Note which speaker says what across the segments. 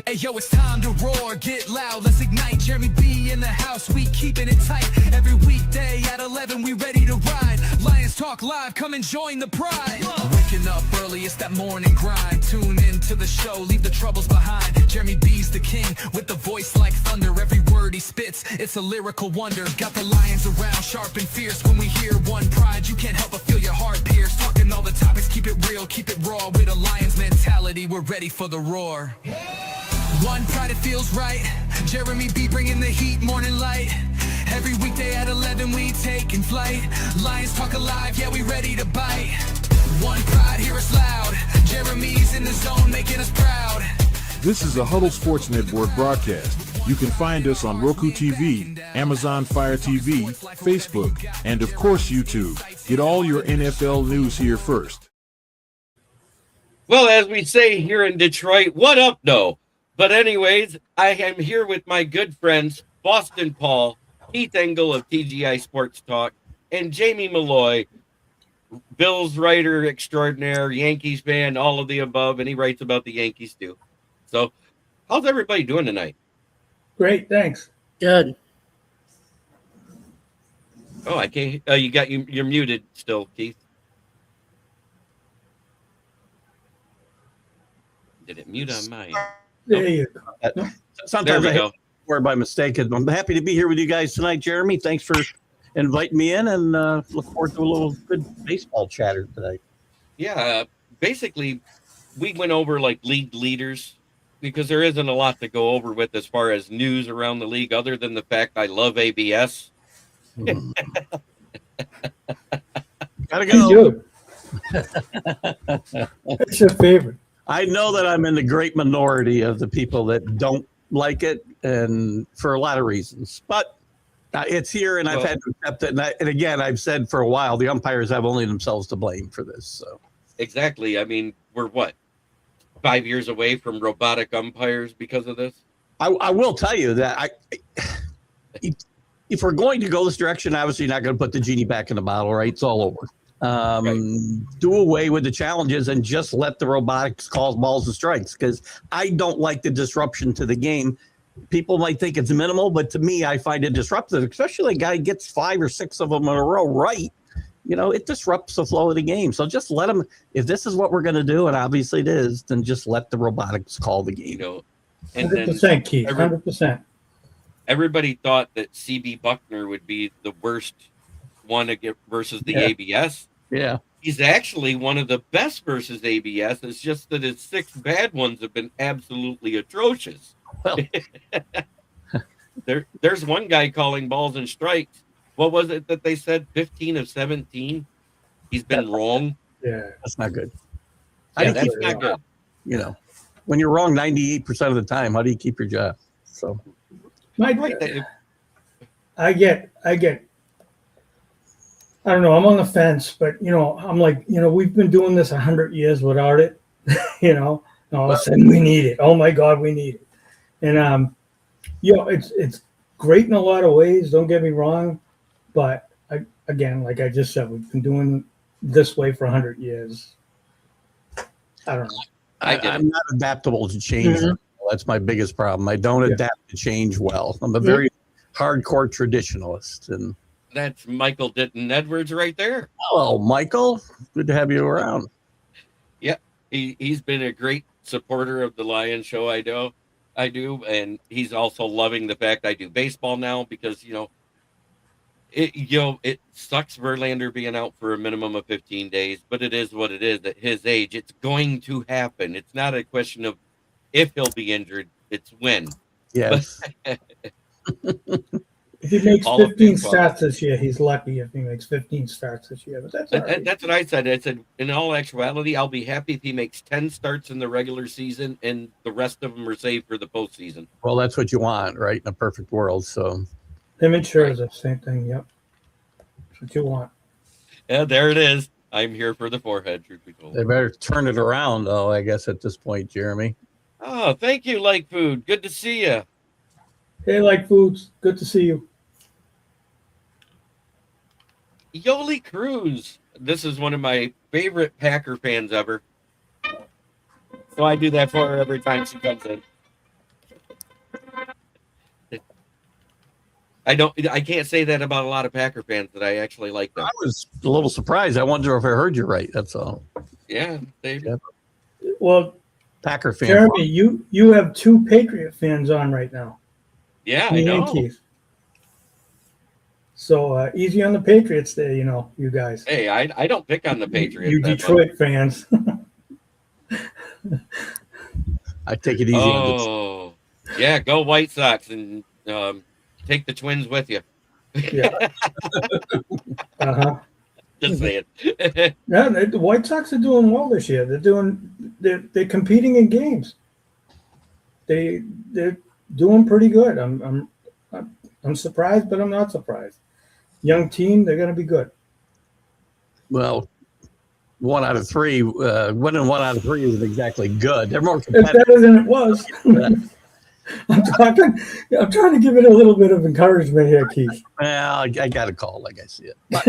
Speaker 1: Hey yo, it's time to roar, get loud, let's ignite. Jeremy B in the house, we keeping it tight. Every weekday at 11, we ready to ride. Lions Talk Live, come and join the pride. Waking up early, it's that morning grind. Tune in to the show, leave the troubles behind. Jeremy B's the king, with the voice like thunder. Every word he spits, it's a lyrical wonder. Got the lions around, sharp and fierce. When we hear one pride, you can't help but feel your heart pierce. Talking all the topics, keep it real, keep it raw. With a lion's mentality, we're ready for the roar. One pride, it feels right. Jeremy B bringing the heat, morning light. Every weekday at 11, we taking flight. Lions Talk Alive, yeah, we ready to bite. One pride, hear us loud. Jeremy's in the zone, making us proud.
Speaker 2: This is a Huddle Sports Network broadcast. You can find us on Roku TV, Amazon Fire TV, Facebook, and of course YouTube. Get all your NFL news here first.
Speaker 3: Well, as we say here in Detroit, what up, no? But anyways, I am here with my good friends, Boston Paul, Keith Engel of TGI Sports Talk, and Jamie Malloy, Bills writer extraordinaire, Yankees fan, all of the above, and he writes about the Yankees too. So, how's everybody doing tonight?
Speaker 4: Great, thanks.
Speaker 5: Good.
Speaker 3: Oh, I can't. You're muted still, Keith. Did it mute on mine?
Speaker 4: There you
Speaker 3: go.
Speaker 6: Sometimes I hit record by mistake. I'm happy to be here with you guys tonight, Jeremy. Thanks for inviting me in, and look forward to a little good baseball chatter today.
Speaker 3: Yeah, basically, we went over like league leaders because there isn't a lot to go over with as far as news around the league, other than the fact I love ABS.
Speaker 6: Gotta go.
Speaker 4: It's your favorite.
Speaker 6: I know that I'm in the great minority of the people that don't like it, and for a lot of reasons. But it's here, and I've had to accept it. And again, I've said for a while, the umpires have only themselves to blame for this. So
Speaker 3: exactly. I mean, we're what, 5 years away from robotic umpires because of this?
Speaker 6: I will tell you that if we're going to go this direction, obviously you're not going to put the genie back in the bottle, right? It's all over. Do away with the challenges and just let the robotics call balls and strikes, because I don't like the disruption to the game. People might think it's minimal, but to me, I find it disruptive, especially a guy gets 5 or 6 of them in a row right. You know, it disrupts the flow of the game. So just let them, if this is what we're going to do, and obviously it is, then just let the robotics call the game.
Speaker 3: You know, and
Speaker 4: 100%, Keith, 100%.
Speaker 3: Everybody thought that CB Buckner would be the worst one to get versus the ABS.
Speaker 6: Yeah.
Speaker 3: He's actually one of the best versus ABS. It's just that his 6 bad ones have been absolutely atrocious.
Speaker 6: Well,
Speaker 3: there's one guy calling balls and strikes. What was it that they said? 15 of 17. He's been wrong.
Speaker 4: Yeah,
Speaker 6: that's not good.
Speaker 3: Yeah, that's not good.
Speaker 6: You know, when you're wrong 98% of the time, how do you keep your job? So,
Speaker 4: I get. I don't know. I'm on the fence, but I'm like, we've been doing this 100 years without it. And all of a sudden we need it. Oh my God, we need it. And it's great in a lot of ways. Don't get me wrong, but again, like I just said, we've been doing this way for 100 years. I don't know.
Speaker 6: I'm not adaptable to change. Mm-hmm. That's my biggest problem. I don't adapt to change well. I'm a very hardcore traditionalist, and
Speaker 3: that's Michael Ditton Edwards right there.
Speaker 6: Hello, Michael. Good to have you around.
Speaker 3: Yeah, he's been a great supporter of the Lions show. I do, and he's also loving the fact I do baseball now because it sucks Verlander being out for a minimum of 15 days, but it is what it is. At his age, it's going to happen. It's not a question of if he'll be injured; it's when.
Speaker 6: Yes.
Speaker 4: If he makes 15 starts this year, he's lucky if he makes 15 starts this year. But that's all right.
Speaker 3: That's what I said. I said, in all actuality, I'll be happy if he makes 10 starts in the regular season and the rest of them are saved for the postseason.
Speaker 6: Well, that's what you want, right? In a perfect world. So,
Speaker 4: him and Scherzer, same thing. Yep. That's what you want.
Speaker 3: Yeah, there it is. I'm here for the forehead, truth be told.
Speaker 6: They better turn it around, though, I guess, at this point, Jeremy.
Speaker 3: Oh, thank you, Like Food. Good to see you.
Speaker 4: Hey, Like Foods. Good to see you.
Speaker 3: Yoli Cruz. This is one of my favorite Packer fans ever. So I do that for her every time she comes in. I can't say that about a lot of Packer fans that I actually like them.
Speaker 6: I was a little surprised. I wonder if I heard you right. That's all.
Speaker 3: Yeah,
Speaker 6: Yeah.
Speaker 4: Well,
Speaker 6: Packer fan.
Speaker 4: Jeremy, you have 2 Patriot fans on right now.
Speaker 3: yeah, I
Speaker 4: Me
Speaker 3: know.
Speaker 4: and Keith. So easy on the Patriots there, you guys.
Speaker 3: Hey, I don't pick on the Patriots.
Speaker 4: You Detroit fans.
Speaker 6: I take it easy on this.
Speaker 3: Oh, yeah, go White Sox and take the Twins with you.
Speaker 4: Yeah. Uh-huh.
Speaker 3: Just saying.
Speaker 4: Yeah, the White Sox are doing well this year. They're competing in games. They're doing pretty good. I'm surprised, but I'm not surprised. Young team, they're going to be good.
Speaker 6: Well, 1 out of 3, winning 1 out of 3 isn't exactly good. They're more
Speaker 4: It's
Speaker 6: competitive.
Speaker 4: better than it was. I'm trying to give it a little bit of encouragement here, Keith.
Speaker 6: Well, I got a call like I see it. But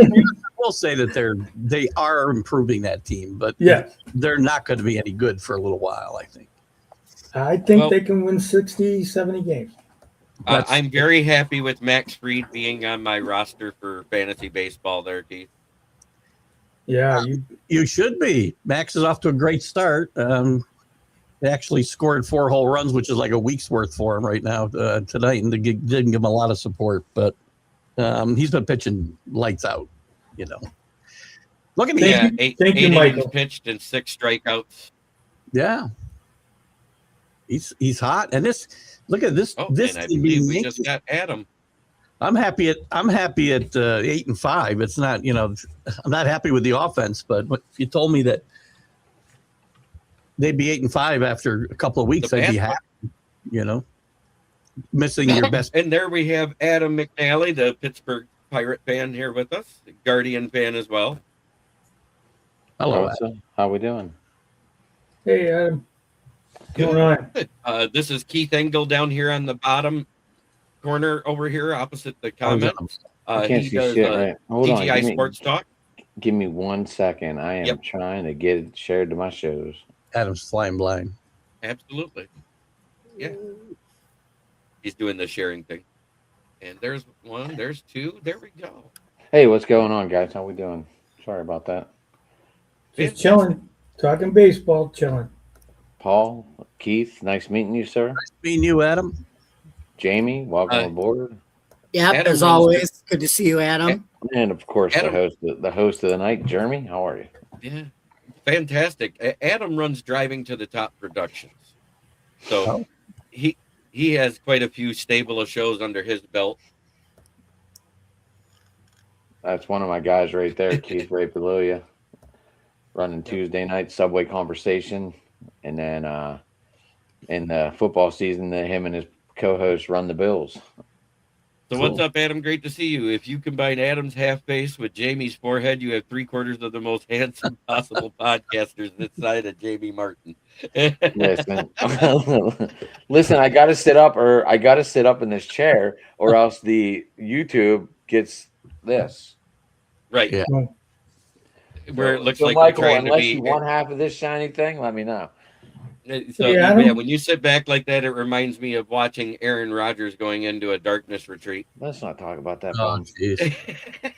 Speaker 6: we'll say that they are improving that team, but
Speaker 4: Yeah,
Speaker 6: they're not going to be any good for a little while, I think.
Speaker 4: I think
Speaker 3: Well-
Speaker 4: they can win 60, 70 games.
Speaker 3: I'm very happy with Max Fried being on my roster for fantasy baseball there, Keith.
Speaker 4: Yeah,
Speaker 6: You should be. Max is off to a great start. They actually scored 4 whole runs, which is like a week's worth for him right now tonight, and they didn't give him a lot of support. But he's been pitching lights out. Look at me.
Speaker 3: Yeah,
Speaker 4: Thank
Speaker 3: eight
Speaker 4: you,
Speaker 3: innings
Speaker 4: Michael.
Speaker 3: pitched and 6 strikeouts.
Speaker 6: Yeah, he's hot. And look at this.
Speaker 3: Oh,
Speaker 6: This
Speaker 3: and I
Speaker 6: team
Speaker 3: believe
Speaker 6: being
Speaker 3: we
Speaker 6: Yankees.
Speaker 3: just got Adam.
Speaker 6: I'm happy at 8-5. It's not, I'm not happy with the offense, but if you told me that they'd be 8-5 after a couple of weeks,
Speaker 3: The
Speaker 6: I'd be
Speaker 3: bad
Speaker 6: happy. Missing your best.
Speaker 3: And there we have Adam McNally, the Pittsburgh Pirate fan here with us, the Guardian fan as well.
Speaker 6: Hello.
Speaker 5: How we doing?
Speaker 4: Hey, Adam. What's going on?
Speaker 3: This is Keith Engel down here on the bottom corner over here opposite the comments.
Speaker 5: I can't
Speaker 3: He
Speaker 5: see
Speaker 3: does
Speaker 5: shit, right? Hold on.
Speaker 3: TGI Sports Talk.
Speaker 5: Give me 1 second. I am
Speaker 3: Yep.
Speaker 5: trying to get it shared to my shows.
Speaker 6: Adam's flying blind.
Speaker 3: Absolutely. Yeah. He's doing the sharing thing. And there's 1, there's 2. There we go.
Speaker 5: Hey, what's going on, guys? How we doing? Sorry about that.
Speaker 4: Just chilling, talking baseball, chilling.
Speaker 5: Paul, Keith, nice meeting you, sir.
Speaker 6: Meeting you, Adam.
Speaker 5: Jamie, welcome aboard.
Speaker 7: Yep,
Speaker 3: Adam
Speaker 7: as
Speaker 3: runs
Speaker 7: always. Good to see you, Adam.
Speaker 5: And of course,
Speaker 3: Adam.
Speaker 5: the host of the night, Jeremy. How are you?
Speaker 3: Yeah. Fantastic. Adam runs Driving to the Top Productions. So he has quite a few stable of shows under his belt.
Speaker 5: That's one of my guys right there, Keith, right below you. Running Tuesday night Subway Conversation, and then in the football season, him and his co-host run the Bills.
Speaker 3: So what's up, Adam? Great to see you. If you combine Adam's half face with Jamie's forehead, you have 3/4 of the most handsome possible podcasters this side of Jamie Martin.
Speaker 5: Listen, listen. I got to sit up, in this chair, or else the YouTube gets this.
Speaker 3: Right.
Speaker 6: Yeah.
Speaker 3: Where it looks
Speaker 5: so,
Speaker 3: like
Speaker 5: Michael,
Speaker 3: we're trying to
Speaker 5: unless
Speaker 3: be.
Speaker 5: you want half of this shiny thing, let me know.
Speaker 3: So
Speaker 4: Yeah, Adam?
Speaker 3: yeah, when you sit back like that, it reminds me of watching Aaron Rodgers going into a darkness retreat.
Speaker 5: Let's not talk about that.
Speaker 6: Oh,
Speaker 5: bum.
Speaker 6: jeez.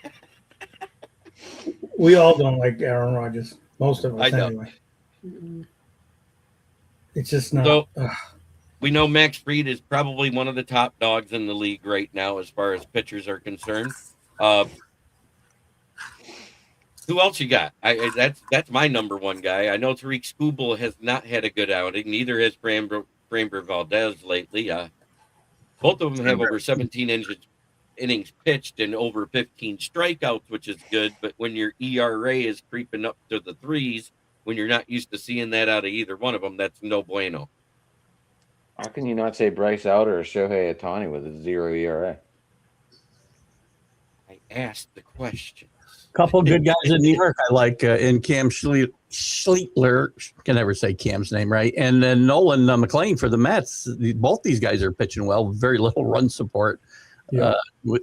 Speaker 4: We all don't like Aaron Rodgers. Most of us,
Speaker 3: I know.
Speaker 4: anyway. It's just not.
Speaker 3: So- We know Max Fried is probably one of the top dogs in the league right now as far as pitchers are concerned. Who else you got? That's my number 1 guy. I know Tariq Skubal has not had a good outing. Neither has Framber Valdez lately. Both of them have over 17 innings pitched and over 15 strikeouts, which is good. But when your ERA is creeping up to the 3s, when you're not used to seeing that out of either one of them, that's no bueno.
Speaker 5: How can you not say Bryce Elder or Shohei Ohtani with a 0 ERA?
Speaker 3: I asked the question.
Speaker 6: Couple good guys in New York I like, in Cam Schlittler. Can never say Cam's name right. And then Nolan McLean for the Mets. Both these guys are pitching well. Very little run support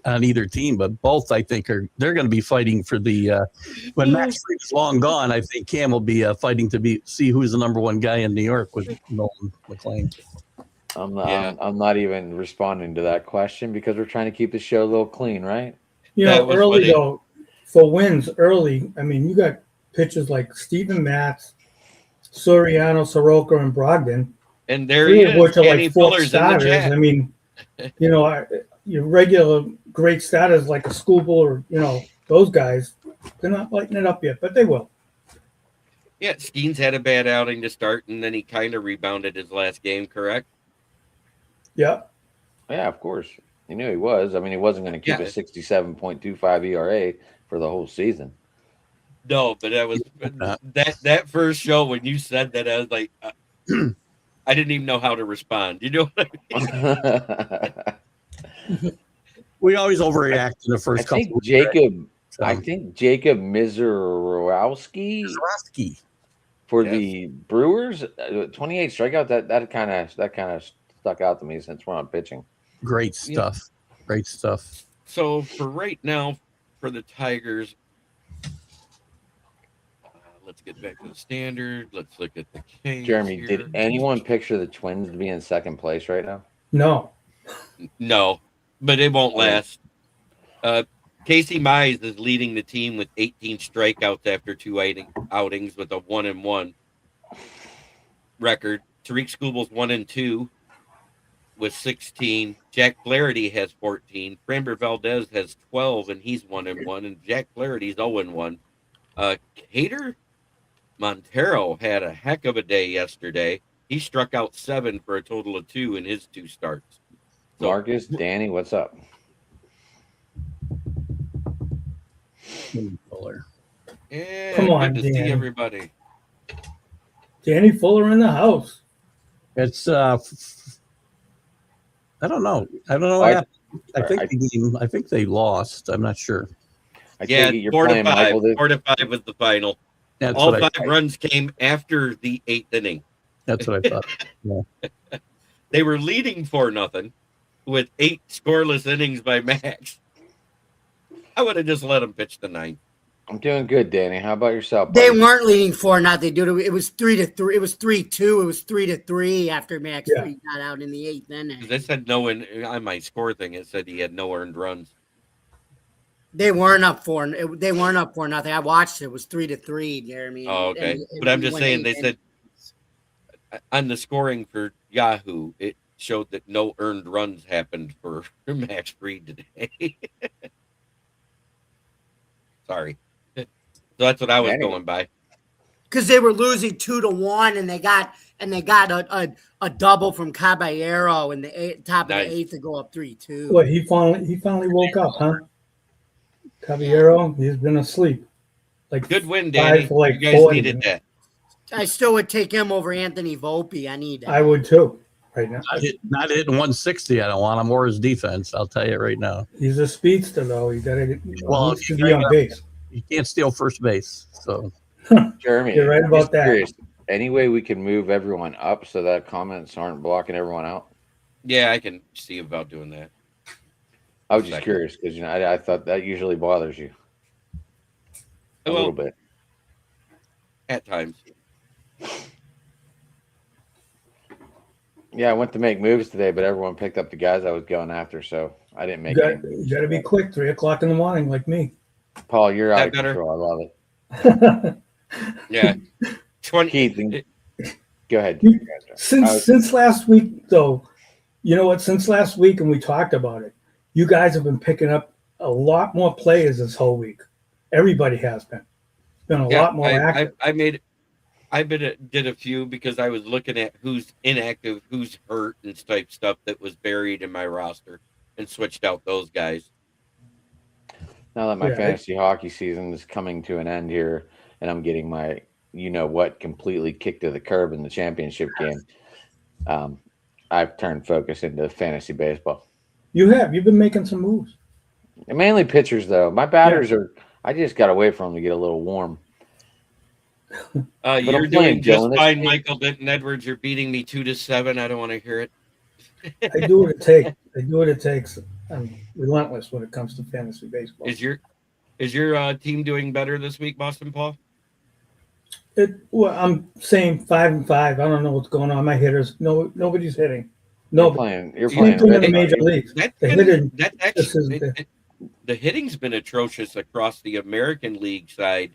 Speaker 6: on either team, but both I think they're going to be fighting for the. When Max Fried is long gone, I think Cam will be fighting to see who's the number 1 guy in New York with Nolan McLean.
Speaker 5: I'm not even responding to that question because we're trying to keep the show a little clean, right?
Speaker 4: You
Speaker 3: That
Speaker 4: know,
Speaker 3: was
Speaker 4: early
Speaker 3: funny.
Speaker 4: though, for wins early. I mean, you got pitchers like Steven Matz, Soriano, Soroka, and Brogdon.
Speaker 3: And there he
Speaker 4: Three of
Speaker 3: is.
Speaker 4: which are
Speaker 3: Danny
Speaker 4: like fourth
Speaker 3: Fuller's in the
Speaker 4: starters.
Speaker 3: chat.
Speaker 4: I mean, you know, your regular great starters like a Skubal or those guys, they're not lighting it up yet, but they will.
Speaker 3: Yeah, Skeens had a bad outing to start, and then he kind of rebounded his last game, correct?
Speaker 4: Yeah.
Speaker 5: Yeah, of course. He knew he was. I mean, he wasn't going to keep
Speaker 3: Yeah.
Speaker 5: a 67.25 ERA for the whole season.
Speaker 3: No, but that was that first show when you said that, I was like, I didn't even know how to respond. You know what I mean?
Speaker 6: We always overreact in the first couple.
Speaker 5: I think Jacob Mizorowski
Speaker 6: Zerowski.
Speaker 5: for
Speaker 3: Yes.
Speaker 5: the Brewers, 28 strikeout. That kind of stuck out to me since we're on pitching.
Speaker 6: Great stuff. Great stuff.
Speaker 3: So for right now, for the Tigers, let's get back to the standard. Let's look at the case.
Speaker 5: Jeremy,
Speaker 3: here.
Speaker 5: did anyone picture the Twins to be in second place right now?
Speaker 4: No.
Speaker 3: No, but it won't last. Casey Mize is leading the team with 18 strikeouts after 2 outings with a 1-1 record. Tariq Skubal's 1-2 with 16. Jack Flaherty has 14. Framber Valdez has 12, and he's 1-1. And Jack Flaherty's 0-1. Hader Montero had a heck of a day yesterday. He struck out 7 for a total of 2 in his 2 starts. So,
Speaker 5: Marcus, Danny, what's up?
Speaker 6: Fuller.
Speaker 3: yeah,
Speaker 4: Come on,
Speaker 3: good to see
Speaker 4: Dan.
Speaker 3: everybody.
Speaker 4: Danny Fuller in the house.
Speaker 6: It's I don't know. what happened. I think they lost. I'm not sure.
Speaker 5: I
Speaker 3: Yeah,
Speaker 5: take it you're
Speaker 3: 4 to
Speaker 5: playing
Speaker 3: 5.
Speaker 5: Michael this.
Speaker 3: 4 to 5 was the final.
Speaker 6: That's
Speaker 3: All
Speaker 6: what
Speaker 3: 5 runs came after the 8th inning.
Speaker 6: That's what I thought. Yeah.
Speaker 3: They were leading 4-0 with 8 scoreless innings by Max. I would have just let him pitch the 9th.
Speaker 5: I'm doing good, Danny. How about yourself?
Speaker 7: They
Speaker 5: buddy?
Speaker 7: weren't leading 4-0, dude. It was 3-3. It was 3-2. It was 3-3 after Max Fried got out in the 8th inning.
Speaker 3: Because I said no on my score thing. It said he had no earned runs.
Speaker 7: They weren't up 4. They weren't up 4-0. I watched it. It was 3-3, Jeremy.
Speaker 3: Oh, okay.
Speaker 7: And
Speaker 3: But I'm just
Speaker 7: went
Speaker 3: saying,
Speaker 7: 8
Speaker 3: they said on the scoring for Yahoo, it showed that no earned runs happened for Max Fried today. Sorry. So that's what I was going by.
Speaker 7: because they were losing 2-1, and they got a double from Caballero in the top of the 8th to go up 3-2.
Speaker 4: What, he finally woke up, huh? Caballero, he's been asleep. Like
Speaker 3: Good win, Danny.
Speaker 4: for
Speaker 3: You guys
Speaker 4: 40
Speaker 3: needed that.
Speaker 7: I still would take him over Anthony Volpe. I need that.
Speaker 4: I would too, right now.
Speaker 6: Not hitting 160. I don't want him or his defense. I'll tell you right now.
Speaker 4: He's a speedster, though. You got to
Speaker 6: Well,
Speaker 4: to be on base.
Speaker 6: You can't steal first base. So
Speaker 5: Jeremy,
Speaker 4: You're right
Speaker 5: I'm
Speaker 4: about
Speaker 5: just
Speaker 4: that.
Speaker 5: curious, any way we can move everyone up so that comments aren't blocking everyone out?
Speaker 3: Yeah, I can see about doing that.
Speaker 5: I was just curious because I thought that usually bothers you a little bit.
Speaker 3: At times.
Speaker 5: Yeah, I went to make moves today, but everyone picked up the guys I was going after, so I didn't make any.
Speaker 4: You got to be quick, 3:00 in the morning, like me.
Speaker 5: Paul, you're out
Speaker 3: That
Speaker 5: of
Speaker 3: better?
Speaker 5: control. I love it.
Speaker 3: Yeah. 20.
Speaker 5: Keith, go ahead.
Speaker 4: Since last week, though, you know what? Since last week, and we talked about it, you guys have been picking up a lot more players this whole week. Everybody has been. It's been a lot more active.
Speaker 3: I did a few because I was looking at who's inactive, who's hurt, and type stuff that was buried in my roster, and switched out those guys.
Speaker 5: Now that my fantasy hockey season is coming to an end here, and I'm getting my completely kicked to the curb in the championship game, I've turned focus into fantasy baseball.
Speaker 4: You've been making some moves.
Speaker 5: And mainly pitchers, though. My batters I just got away from them to get a little warm.
Speaker 3: You're doing just fine, Michael Denton Edwards. You're beating me 2-7. I don't want to hear it.
Speaker 4: I do what it takes. I'm relentless when it comes to fantasy baseball.
Speaker 3: Is your team doing better this week, Boston Paul?
Speaker 4: Well, I'm saying 5-5. I don't know what's going on. My hitters, nobody's hitting. No,
Speaker 5: You're
Speaker 4: same
Speaker 5: playing
Speaker 4: thing in the
Speaker 5: Red
Speaker 4: major
Speaker 5: Sox.
Speaker 4: leagues.
Speaker 3: That's
Speaker 4: The
Speaker 3: been,
Speaker 4: hitting,
Speaker 3: that's
Speaker 4: this is
Speaker 3: actually the hitting's been atrocious across the American League side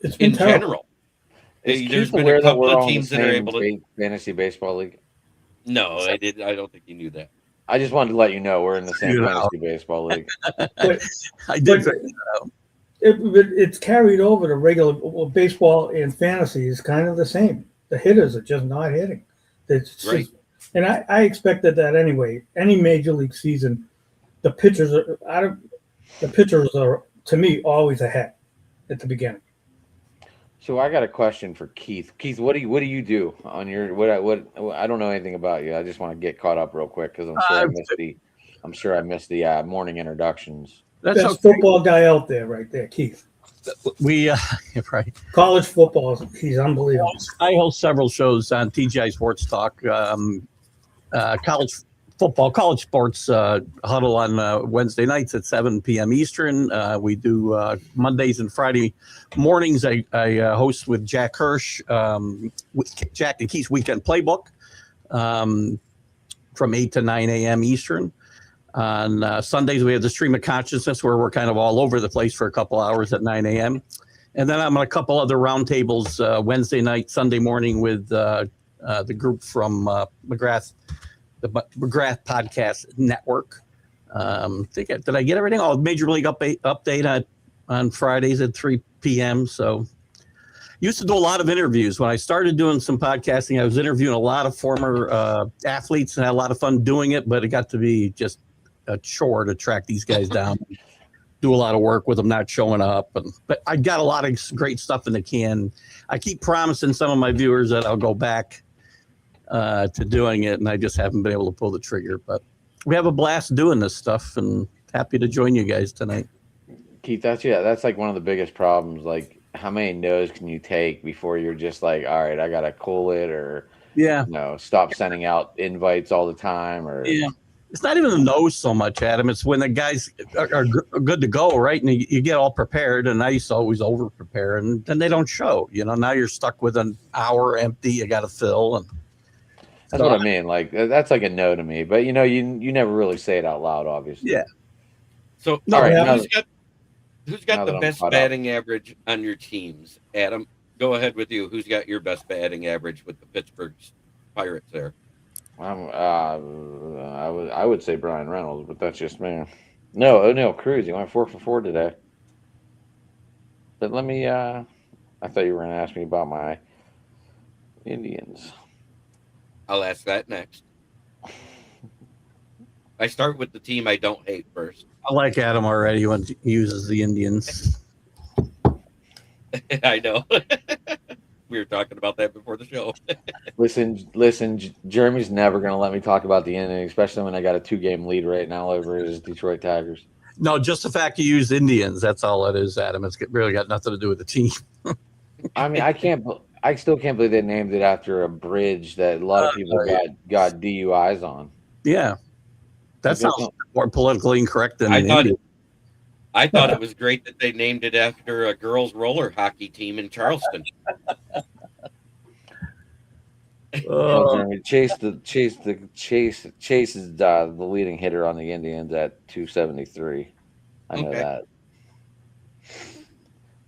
Speaker 4: it's been
Speaker 3: in
Speaker 4: terrible.
Speaker 3: general.
Speaker 5: Is
Speaker 3: There's
Speaker 5: Keith
Speaker 3: been a
Speaker 5: aware that
Speaker 3: couple
Speaker 5: we're
Speaker 3: of
Speaker 5: all in the
Speaker 3: teams that are
Speaker 5: same
Speaker 3: able to.
Speaker 5: fantasy baseball league?
Speaker 3: No, I did. I don't think you knew that.
Speaker 5: I just wanted to let you know we're in the same
Speaker 6: You know.
Speaker 5: fantasy baseball league.
Speaker 4: But
Speaker 6: I did.
Speaker 4: But it's carried over to regular baseball and fantasy is kind of the same. The hitters are just not hitting. It's just,
Speaker 3: Right.
Speaker 4: and I expected that anyway. Any major league season, the pitchers are to me always ahead at the beginning.
Speaker 5: So I got a question for Keith. Keith, what do you do on your what I don't know anything about you. I just want to get caught up real quick because I'm sure I missed the morning introductions.
Speaker 6: That's
Speaker 4: Best
Speaker 6: okay.
Speaker 4: football guy out there, right there, Keith.
Speaker 6: We right.
Speaker 4: College football, he's unbelievable.
Speaker 6: I host several shows on TGI Sports Talk. College football, college sports huddle on Wednesday nights at 7 p.m. Eastern. We do Mondays and Friday mornings. I host with Jack Hirsch, with Jack and Keith's Weekend Playbook from 8 to 9 a.m. Eastern. On Sundays, we have the Stream of Consciousness where we're kind of all over the place for a couple hours at 9 a.m. And then I'm on a couple other roundtables Wednesday night, Sunday morning with the group from McGrath, the McGrath Podcast Network. Did I get everything? Oh, Major League update on Fridays at 3 p.m. So used to do a lot of interviews. When I started doing some podcasting, I was interviewing a lot of former athletes and had a lot of fun doing it, but it got to be just a chore to track these guys down, do a lot of work with them not showing up. But I got a lot of great stuff in the can. I keep promising some of my viewers that I'll go back to doing it, and I just haven't been able to pull the trigger. But we have a blast doing this stuff, and happy to join you guys tonight.
Speaker 5: Keith, that's like one of the biggest problems. Like, how many no's can you take before you're just like, all right, I gotta cool it, or stop sending out invites all the time, or
Speaker 6: It's not even the nose so much, Adam. It's when the guys are good to go, right? And you get all prepared, and I used to always over prepare, and then they don't show. Now you're stuck with an hour empty. You got to fill, and
Speaker 5: that's what I mean. Like, that's like a no to me. But you never really say it out loud, obviously.
Speaker 6: Yeah.
Speaker 3: So,
Speaker 5: all right,
Speaker 3: who's got the best batting average on your teams? Adam, go ahead with you. Who's got your best batting average with the Pittsburgh Pirates there?
Speaker 5: I would say Brian Reynolds, but that's just me. No, O'Neal Cruz. He went 4 for 4 today. But let me. I thought you were going to ask me about my Indians.
Speaker 3: I'll ask that next. I start with the team I don't hate first.
Speaker 6: I like Adam already when he uses the Indians.
Speaker 3: I know. We were talking about that before the show.
Speaker 5: Listen. Jeremy's never going to let me talk about the Indians, especially when I got a 2-game lead right now over his Detroit Tigers.
Speaker 6: No, just the fact you use Indians. That's all it is, Adam. It's really got nothing to do with the team.
Speaker 5: I mean, I still can't believe they named it after a bridge that a lot of people got DUIs on.
Speaker 6: Yeah, that sounds more politically incorrect than
Speaker 3: I thought it was great that they named it after a girls' roller hockey team in Charleston.
Speaker 5: Chase is the leading hitter on the Indians at 273. I know that.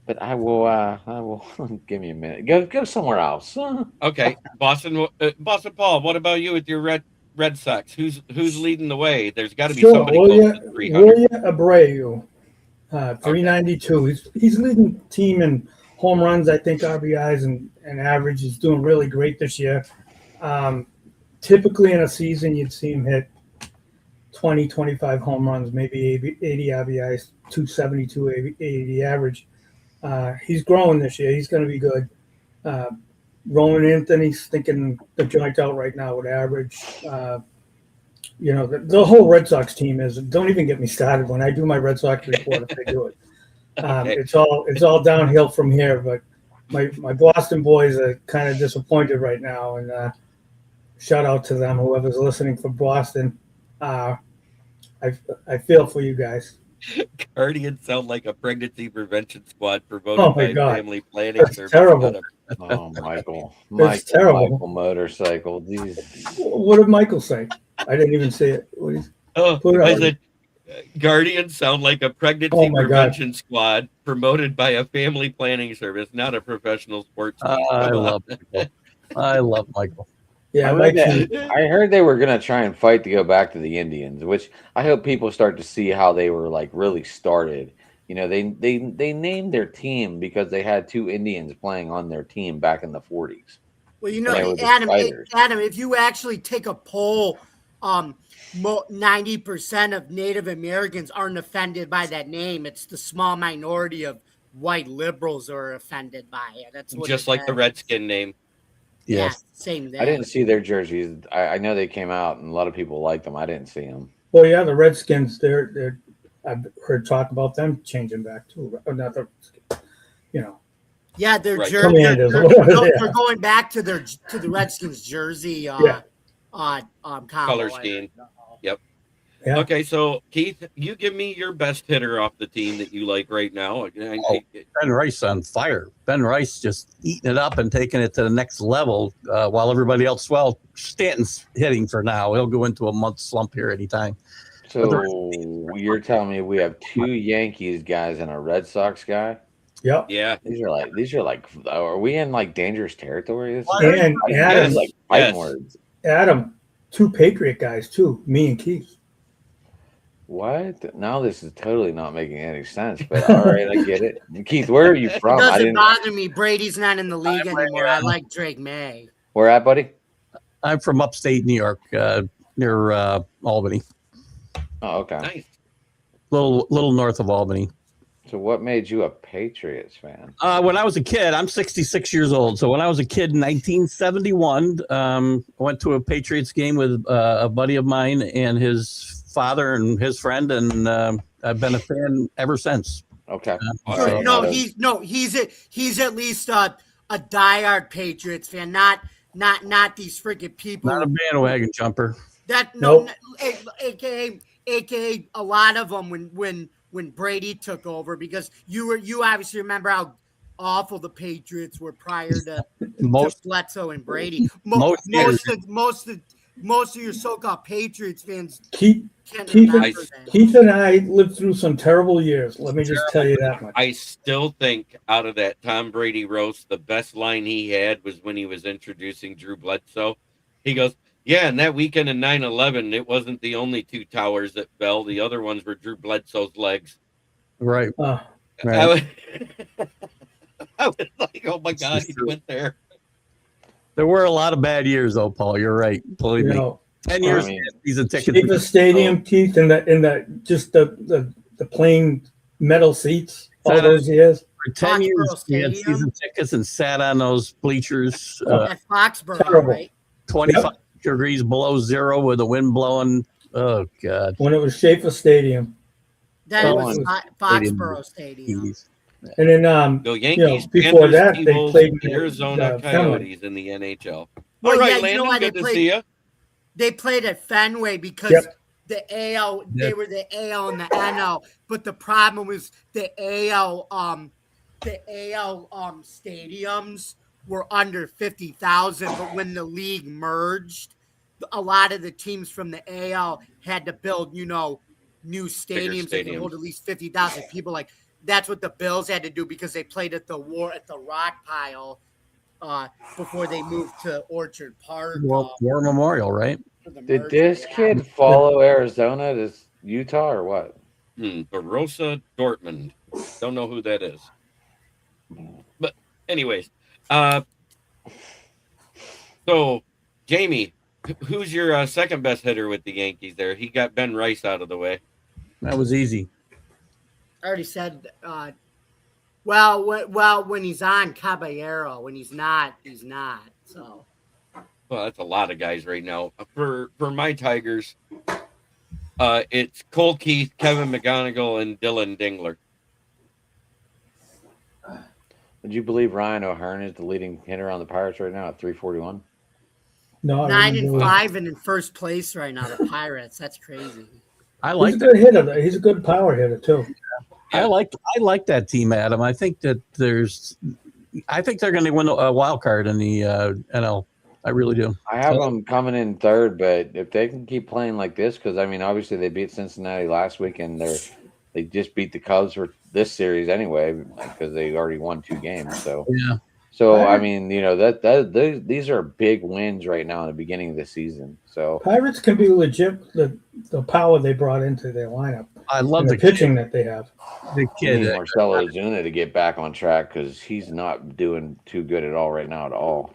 Speaker 5: But I will give me a minute. Go somewhere else.
Speaker 3: Okay, Boston Paul. What about you with your Red Sox? Who's leading the way? There's got to be somebody close to 300.
Speaker 4: William Abreu, 392. He's leading the team in home runs, I think, RBIs and average. He's doing really great this year. Typically in a season, you'd see him hit 20, 25 home runs, maybe 80 RBIs, 272, 80 average. He's growing this year. He's going to be good. Roman Anthony's thinking the joint out right now with average. The whole Red Sox team is. Don't even get me started when I do my Red Sox report. If I do it, it's all downhill from here. But my Boston boys are kind of disappointed right now, and shout out to them, whoever's listening for Boston. I feel for you guys.
Speaker 3: Guardians sound like a pregnancy prevention squad promoted by
Speaker 4: God.
Speaker 3: Family Planning
Speaker 4: That's
Speaker 3: Service.
Speaker 4: terrible.
Speaker 5: Oh, Michael.
Speaker 4: That's terrible.
Speaker 5: Michael motorcycle. These.
Speaker 4: What did Michael say? I didn't even see it.
Speaker 3: Oh,
Speaker 4: Put it
Speaker 3: I
Speaker 4: on.
Speaker 3: said, Guardians sound like a pregnancy
Speaker 4: Oh, my God.
Speaker 3: prevention squad promoted by a family planning service, not a professional sports team.
Speaker 6: I
Speaker 3: Come on.
Speaker 6: love Michael. I love Michael.
Speaker 4: Yeah,
Speaker 5: I
Speaker 4: my
Speaker 5: heard,
Speaker 4: team.
Speaker 5: I heard they were gonna try and fight to go back to the Indians, which I hope people start to see how they were like really started. You know, they named their team because they had two Indians playing on their team back in the 40s.
Speaker 7: Well, you
Speaker 5: They
Speaker 7: know,
Speaker 5: were the
Speaker 7: Adam,
Speaker 5: fighters.
Speaker 7: Adam, if you actually take a poll, 90% of Native Americans aren't offended by that name. It's the small minority of white liberals are offended by it. That's what
Speaker 3: Just
Speaker 7: it
Speaker 3: like the
Speaker 7: is.
Speaker 3: Redskin name.
Speaker 7: Yeah,
Speaker 6: Yes.
Speaker 7: same there.
Speaker 5: I didn't see their jerseys. I know they came out and a lot of people liked them. I didn't see them.
Speaker 4: Well, yeah, the Redskins. They're. I've heard talk about them changing back too. Not the, you know.
Speaker 7: Yeah, they're
Speaker 3: Right.
Speaker 4: Commanders,
Speaker 7: they're
Speaker 4: whatever they
Speaker 7: they're
Speaker 4: are.
Speaker 7: going back to the Redskins jersey
Speaker 4: Yeah.
Speaker 7: combo.
Speaker 3: Color scheme. Yep.
Speaker 4: Yeah.
Speaker 3: Okay, so Keith, you give me your best hitter off the team that you like right now.
Speaker 6: Ben Rice on fire. Ben Rice just eating it up and taking it to the next level while everybody else, well, Stanton's hitting for now. He'll go into a month slump here anytime.
Speaker 5: So you're telling me we have two Yankees guys and a Red Sox guy?
Speaker 4: Yep.
Speaker 3: Yeah.
Speaker 5: These are like. Are we in like dangerous territory? This
Speaker 4: And Adam,
Speaker 5: is like fighting words.
Speaker 4: Adam, two Patriot guys too. Me and Keith.
Speaker 5: What? Now this is totally not making any sense. But all right, I get it. Keith, where are you
Speaker 7: It
Speaker 5: from? I
Speaker 7: doesn't
Speaker 5: didn't.
Speaker 7: bother me. Brady's not in the league anymore. I like Drake May.
Speaker 5: Where at, buddy?
Speaker 6: I'm from upstate New York, near Albany,
Speaker 5: Oh, okay.
Speaker 3: Nice.
Speaker 6: little north of Albany.
Speaker 5: So what made you a Patriots fan?
Speaker 6: When I was a kid, I'm 66 years old. So when I was a kid in 1971, I went to a Patriots game with a buddy of mine and his father and his friend, and I've been a fan ever since.
Speaker 5: Okay.
Speaker 3: So,
Speaker 7: He's at least a diehard Patriots fan, not these freaking people.
Speaker 6: Not a bandwagon jumper.
Speaker 4: Nope.
Speaker 7: AKA a lot of them when Brady took over, because you obviously remember how awful the Patriots were prior to Bledsoe and Brady. Most of your so-called Patriots fans
Speaker 4: Keith
Speaker 7: can't remember that.
Speaker 4: Keith and I lived through some terrible years. Let me just tell you that much.
Speaker 3: I still think out of that Tom Brady roast, the best line he had was when he was introducing Drew Bledsoe. He goes, yeah, and that weekend in 9/11, it wasn't the only two towers that fell. The other ones were Drew Bledsoe's legs.
Speaker 6: Right.
Speaker 3: I was like, oh my God, he went there.
Speaker 6: There were a lot of bad years, though, Paul. You're right. Believe
Speaker 4: You
Speaker 6: me.
Speaker 4: know,
Speaker 6: 10 years
Speaker 5: I mean,
Speaker 6: season tickets.
Speaker 4: Sheba Stadium, Keith, and the plain metal seats all those years.
Speaker 6: For 10 years,
Speaker 7: Foxborough
Speaker 6: we had
Speaker 7: Stadium.
Speaker 6: season tickets and sat on those bleachers.
Speaker 7: At Foxborough,
Speaker 4: Terrible.
Speaker 7: right?
Speaker 6: 25 degrees below zero with the wind blowing. Oh, God.
Speaker 4: When it was Schaefer Stadium.
Speaker 7: Then it
Speaker 4: Oh,
Speaker 7: was
Speaker 4: it
Speaker 7: Foxborough Stadium.
Speaker 4: And then
Speaker 3: Go Yankees,
Speaker 4: before
Speaker 3: Panthers,
Speaker 4: that, they
Speaker 3: Eagles,
Speaker 4: played
Speaker 3: the Arizona
Speaker 4: Fenway.
Speaker 3: Coyotes in the NHL.
Speaker 7: Well,
Speaker 3: All right,
Speaker 7: yeah, you
Speaker 3: Landon,
Speaker 7: know why
Speaker 3: good
Speaker 7: they
Speaker 3: to
Speaker 7: played-
Speaker 3: see you.
Speaker 7: They played at Fenway because
Speaker 4: Yep.
Speaker 7: the AL, they were the AL and the NL, but the problem was the AL stadiums were under 50,000. But when the league merged, a lot of the teams from the AL had to build, new stadiums that could hold at least 50,000 people. Like that's what the Bills had to do because they played at the Rock Pile before they moved to Orchard Park.
Speaker 6: War Memorial, right?
Speaker 7: for the
Speaker 5: Did
Speaker 7: merger.
Speaker 5: this kid follow Arizona to Utah or what?
Speaker 3: Borussia Dortmund. Don't know who that is. But anyways, so Jamie, who's your second best hitter with the Yankees there? He got Ben Rice out of the way.
Speaker 6: That was easy.
Speaker 7: I already said. Well, when he's on Caballero, when he's not, he's not. So.
Speaker 3: Well, that's a lot of guys right now. For my Tigers, it's Cole Keith, Kevin McGonigal, and Dylan Dingler.
Speaker 5: Would you believe Ryan O'Hearn is the leading hitter on the Pirates right now at 341?
Speaker 4: No, I
Speaker 7: 9-5 and in first place right now. The Pirates. That's crazy.
Speaker 6: I
Speaker 4: He's
Speaker 6: like
Speaker 4: a good hitter. He's a good power hitter too.
Speaker 6: I like that team, Adam. I think that there's I think they're going to win a wild card in the NL. I really do.
Speaker 5: I have them coming in third, but if they can keep playing like this, because I mean, obviously they beat Cincinnati last week, and they just beat the Cubs for this series anyway, because they already won 2 games. So
Speaker 6: yeah.
Speaker 5: So I mean, you know these are big wins right now in the beginning of the season. So
Speaker 4: Pirates can be legit. The power they brought into their lineup.
Speaker 6: I love
Speaker 4: the pitching that they have.
Speaker 6: The kid,
Speaker 5: Marcelo Ozuna to get back on track because he's not doing too good at all right now at all.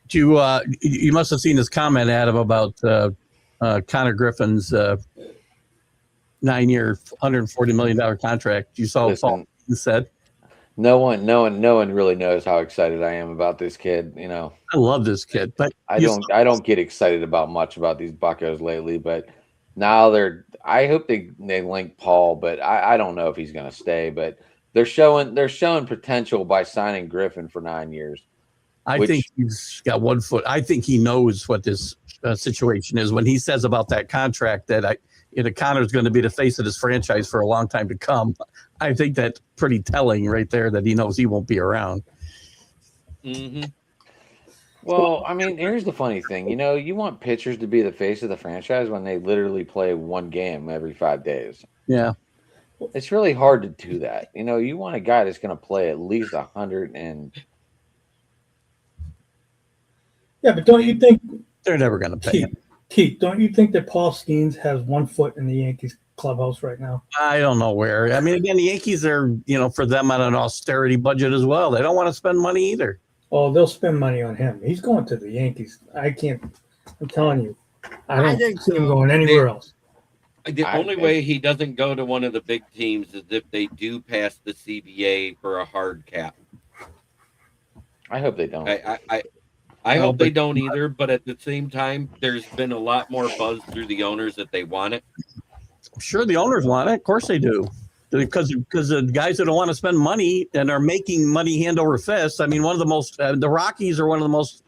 Speaker 6: You must have seen this comment, Adam, about Connor Griffin's 9-year, $140 million contract. You saw what Paul said.
Speaker 5: No one really knows how excited I am about this kid. You know,
Speaker 6: I love this kid, but
Speaker 5: I don't get excited about much about these Buccos lately. But now I hope they link Paul, but I don't know if he's going to stay. But they're showing potential by signing Griffin for 9 years.
Speaker 6: I think he's got 1 foot. I think he knows what this situation is when he says about that contract that Connor's going to be the face of this franchise for a long time to come. I think that's pretty telling right there that he knows he won't be around.
Speaker 3: Mm-hmm.
Speaker 5: Well, I mean, here's the funny thing. You know, you want pitchers to be the face of the franchise when they literally play 1 game every 5 days.
Speaker 6: Yeah.
Speaker 5: It's really hard to do that. You know, you want a guy that's going to play at least 100 and...
Speaker 4: Yeah, but don't you think
Speaker 6: they're never going to pay him?
Speaker 4: Keith, don't you think that Paul Skeens has 1 foot in the Yankees clubhouse right now?
Speaker 6: I don't know where. I mean, again, the Yankees are, for them on an austerity budget as well. They don't want to spend money either.
Speaker 4: Oh, they'll spend money on him. He's going to the Yankees. I'm telling you. I don't see him going anywhere else.
Speaker 3: The only way he doesn't go to one of the big teams is if they do pass the CBA for a hard cap.
Speaker 5: I hope they don't.
Speaker 3: I hope they don't either, but at the same time, there's been a lot more buzz through the owners that they want it.
Speaker 6: I'm sure the owners want it. Of course they do. Because the guys that don't want to spend money and are making money hand over fist. I mean, the Rockies are one of the most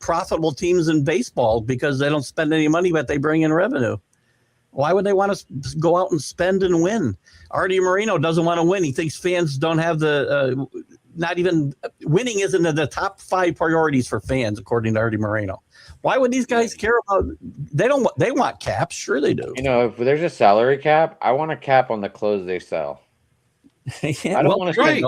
Speaker 6: profitable teams in baseball because they don't spend any money, but they bring in revenue. Why would they want to go out and spend and win? Artie Moreno doesn't want to win. He thinks fans don't have not even winning isn't in the top 5 priorities for fans, according to Artie Moreno. Why would these guys care about? They want caps. Sure, they do.
Speaker 5: You know, if there's a salary cap, I want a cap on the clothes they sell. I don't want to spend.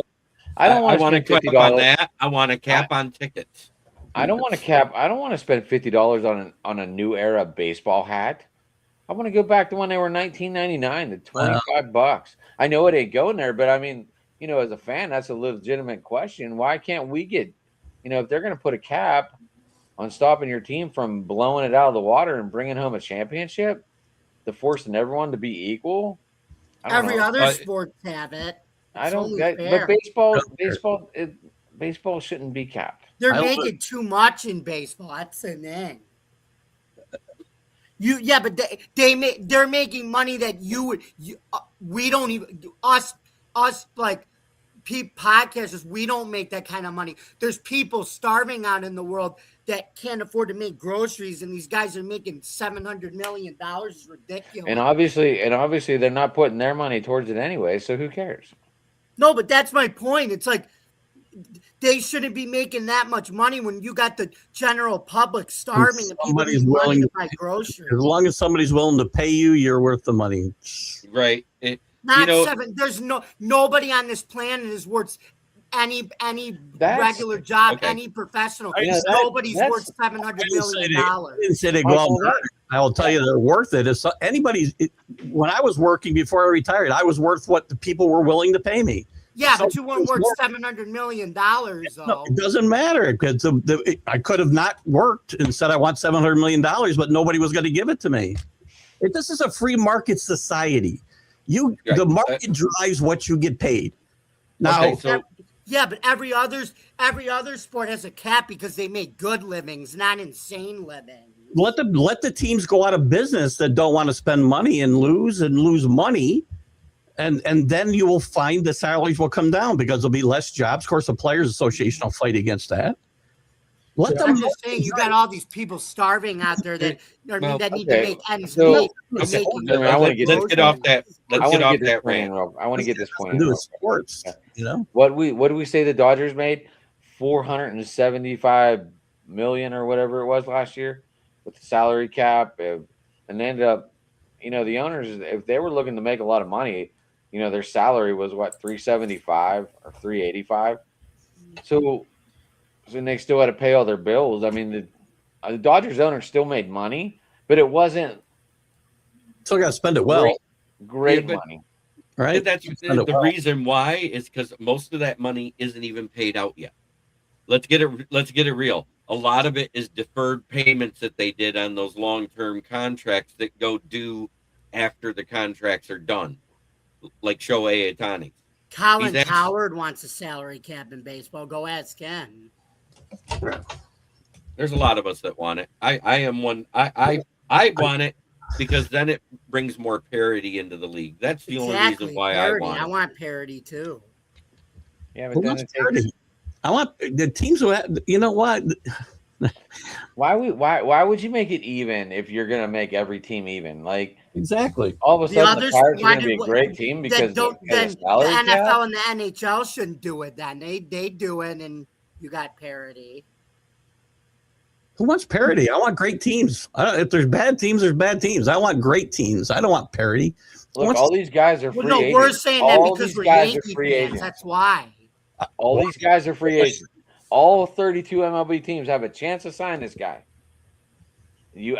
Speaker 5: I don't want to spend $50
Speaker 3: on that. I want a cap on tickets.
Speaker 5: I don't want a cap. I don't want to spend $50 on a new era baseball hat. I want to go back to when they were $19.99 to $25. I know it ain't going there, but I mean, as a fan, that's a legitimate question. Why can't we get, if they're going to put a cap on stopping your team from blowing it out of the water and bringing home a championship, to forcing everyone to be equal?
Speaker 7: Every other sports have it.
Speaker 5: I don't get, but baseball shouldn't be capped.
Speaker 7: They're making too much in baseball. That's the thing. But they're making money that we don't even us like podcasters, we don't make that kind of money. There's people starving out in the world that can't afford to make groceries, and these guys are making $700 million. It's ridiculous.
Speaker 5: And obviously they're not putting their money towards it anyway, so who cares?
Speaker 7: No, but that's my point. It's like they shouldn't be making that much money when you got the general public starving and
Speaker 6: somebody's willing to buy groceries. As long as somebody's willing to pay you, you're worth the money.
Speaker 3: Right.
Speaker 7: There's nobody on this planet is worth any regular job, any professional. Nobody's worth $700 million.
Speaker 6: I will tell you they're worth it. When I was working before I retired, I was worth what the people were willing to pay me.
Speaker 7: Yeah, but you weren't worth $700 million, though.
Speaker 6: No, it doesn't matter because I could have not worked and said I want $700 million, but nobody was going to give it to me. This is a free market society. The market drives what you get paid. Now,
Speaker 7: but every other sport has a cap because they make good livings, not insane livings.
Speaker 6: Let the teams go out of business that don't want to spend money and lose money. And then you will find the salaries will come down because there'll be less jobs. Of course, the Players Association will fight against that. Let them.
Speaker 7: I'm just saying, you got all these people starving out there that that need to
Speaker 5: okay.
Speaker 7: make ends
Speaker 5: So-
Speaker 7: meet.
Speaker 3: Okay,
Speaker 5: I wanna get
Speaker 3: let's get off that. Let's get off that rant.
Speaker 5: I want to get this point in.
Speaker 6: Do
Speaker 5: real
Speaker 6: with sports, you know.
Speaker 5: What do we say the Dodgers made? 475 million or whatever it was last year with the salary cap, and they ended up, the owners, if they were looking to make a lot of money, their salary was what, 375 or 385. So then they still had to pay all their bills. I mean, the Dodgers owners still made money, but it wasn't
Speaker 6: Still got to spend it well,
Speaker 5: great
Speaker 3: Yeah, but-
Speaker 5: money.
Speaker 6: right?
Speaker 3: But that's
Speaker 6: Spend it
Speaker 3: the
Speaker 6: well.
Speaker 3: reason why is because most of that money isn't even paid out yet. Let's get it real. A lot of it is deferred payments that they did on those long-term contracts that go due after the contracts are done, like Shohei Ohtani.
Speaker 7: Colin
Speaker 3: He's actually-
Speaker 7: Howard wants a salary cap in baseball. Go ask Ken.
Speaker 3: There's a lot of us that want it. I am one. I want it because then it brings more parity into the league. That's the only reason why
Speaker 7: parity.
Speaker 3: I want it.
Speaker 7: I want parity too.
Speaker 5: Yeah, but
Speaker 6: Who
Speaker 5: then
Speaker 6: wants
Speaker 5: it takes,
Speaker 6: parity? I want the teams who have, you know what?
Speaker 5: why would you make it even if you're gonna make every team even? Like,
Speaker 6: Exactly.
Speaker 5: all of a
Speaker 7: The
Speaker 5: sudden, the
Speaker 7: others
Speaker 5: Pirates are
Speaker 7: why
Speaker 5: going to be a
Speaker 7: did-
Speaker 5: great team because
Speaker 7: Then
Speaker 5: of
Speaker 7: the
Speaker 5: salary cap?
Speaker 7: NFL and the NHL shouldn't do it. Then they do it, and you got parity.
Speaker 6: Who wants parity? I want great teams. If there's bad teams, there's bad teams. I want great teams. I don't want parity.
Speaker 5: Look, all these guys are free
Speaker 7: Well, no,
Speaker 5: agents.
Speaker 7: we're saying that
Speaker 5: All
Speaker 7: because
Speaker 5: these
Speaker 7: we're
Speaker 5: guys are
Speaker 7: Yankee
Speaker 5: free
Speaker 7: fans.
Speaker 5: agents.
Speaker 7: That's why.
Speaker 5: All these guys are free agents. All 32 MLB teams have a chance to sign this guy. You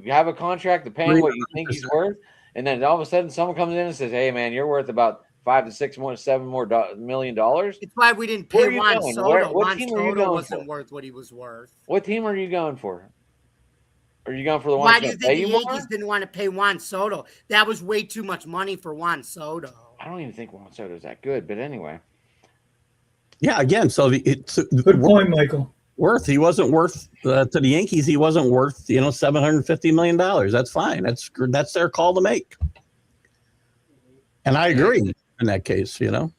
Speaker 5: have a contract to pay him what you think he's worth, and then all of a sudden someone comes in and says, "Hey, man, you're worth about $5 to $6 more, $7 more $million."
Speaker 7: It's why we didn't
Speaker 5: Where
Speaker 7: pay
Speaker 5: are you
Speaker 7: Juan
Speaker 5: going?
Speaker 7: Soto.
Speaker 5: What
Speaker 7: Juan
Speaker 5: team are you
Speaker 7: Soto
Speaker 5: going
Speaker 7: wasn't
Speaker 5: for?
Speaker 7: worth what he was worth.
Speaker 5: What team are you going for? Are you going for the one
Speaker 7: Why
Speaker 5: that's
Speaker 7: do you
Speaker 5: going to
Speaker 7: think
Speaker 5: pay
Speaker 7: the
Speaker 5: you
Speaker 7: Yankees
Speaker 5: more?
Speaker 7: didn't want to pay Juan Soto? That was way too much money for Juan Soto.
Speaker 5: I don't even think Juan Soto's that good, but anyway.
Speaker 6: Yeah, again, so it's
Speaker 4: Good point, Michael.
Speaker 6: he wasn't worth to the Yankees. He wasn't worth $750 million. That's fine. That's their call to make. And I agree in that case.
Speaker 5: And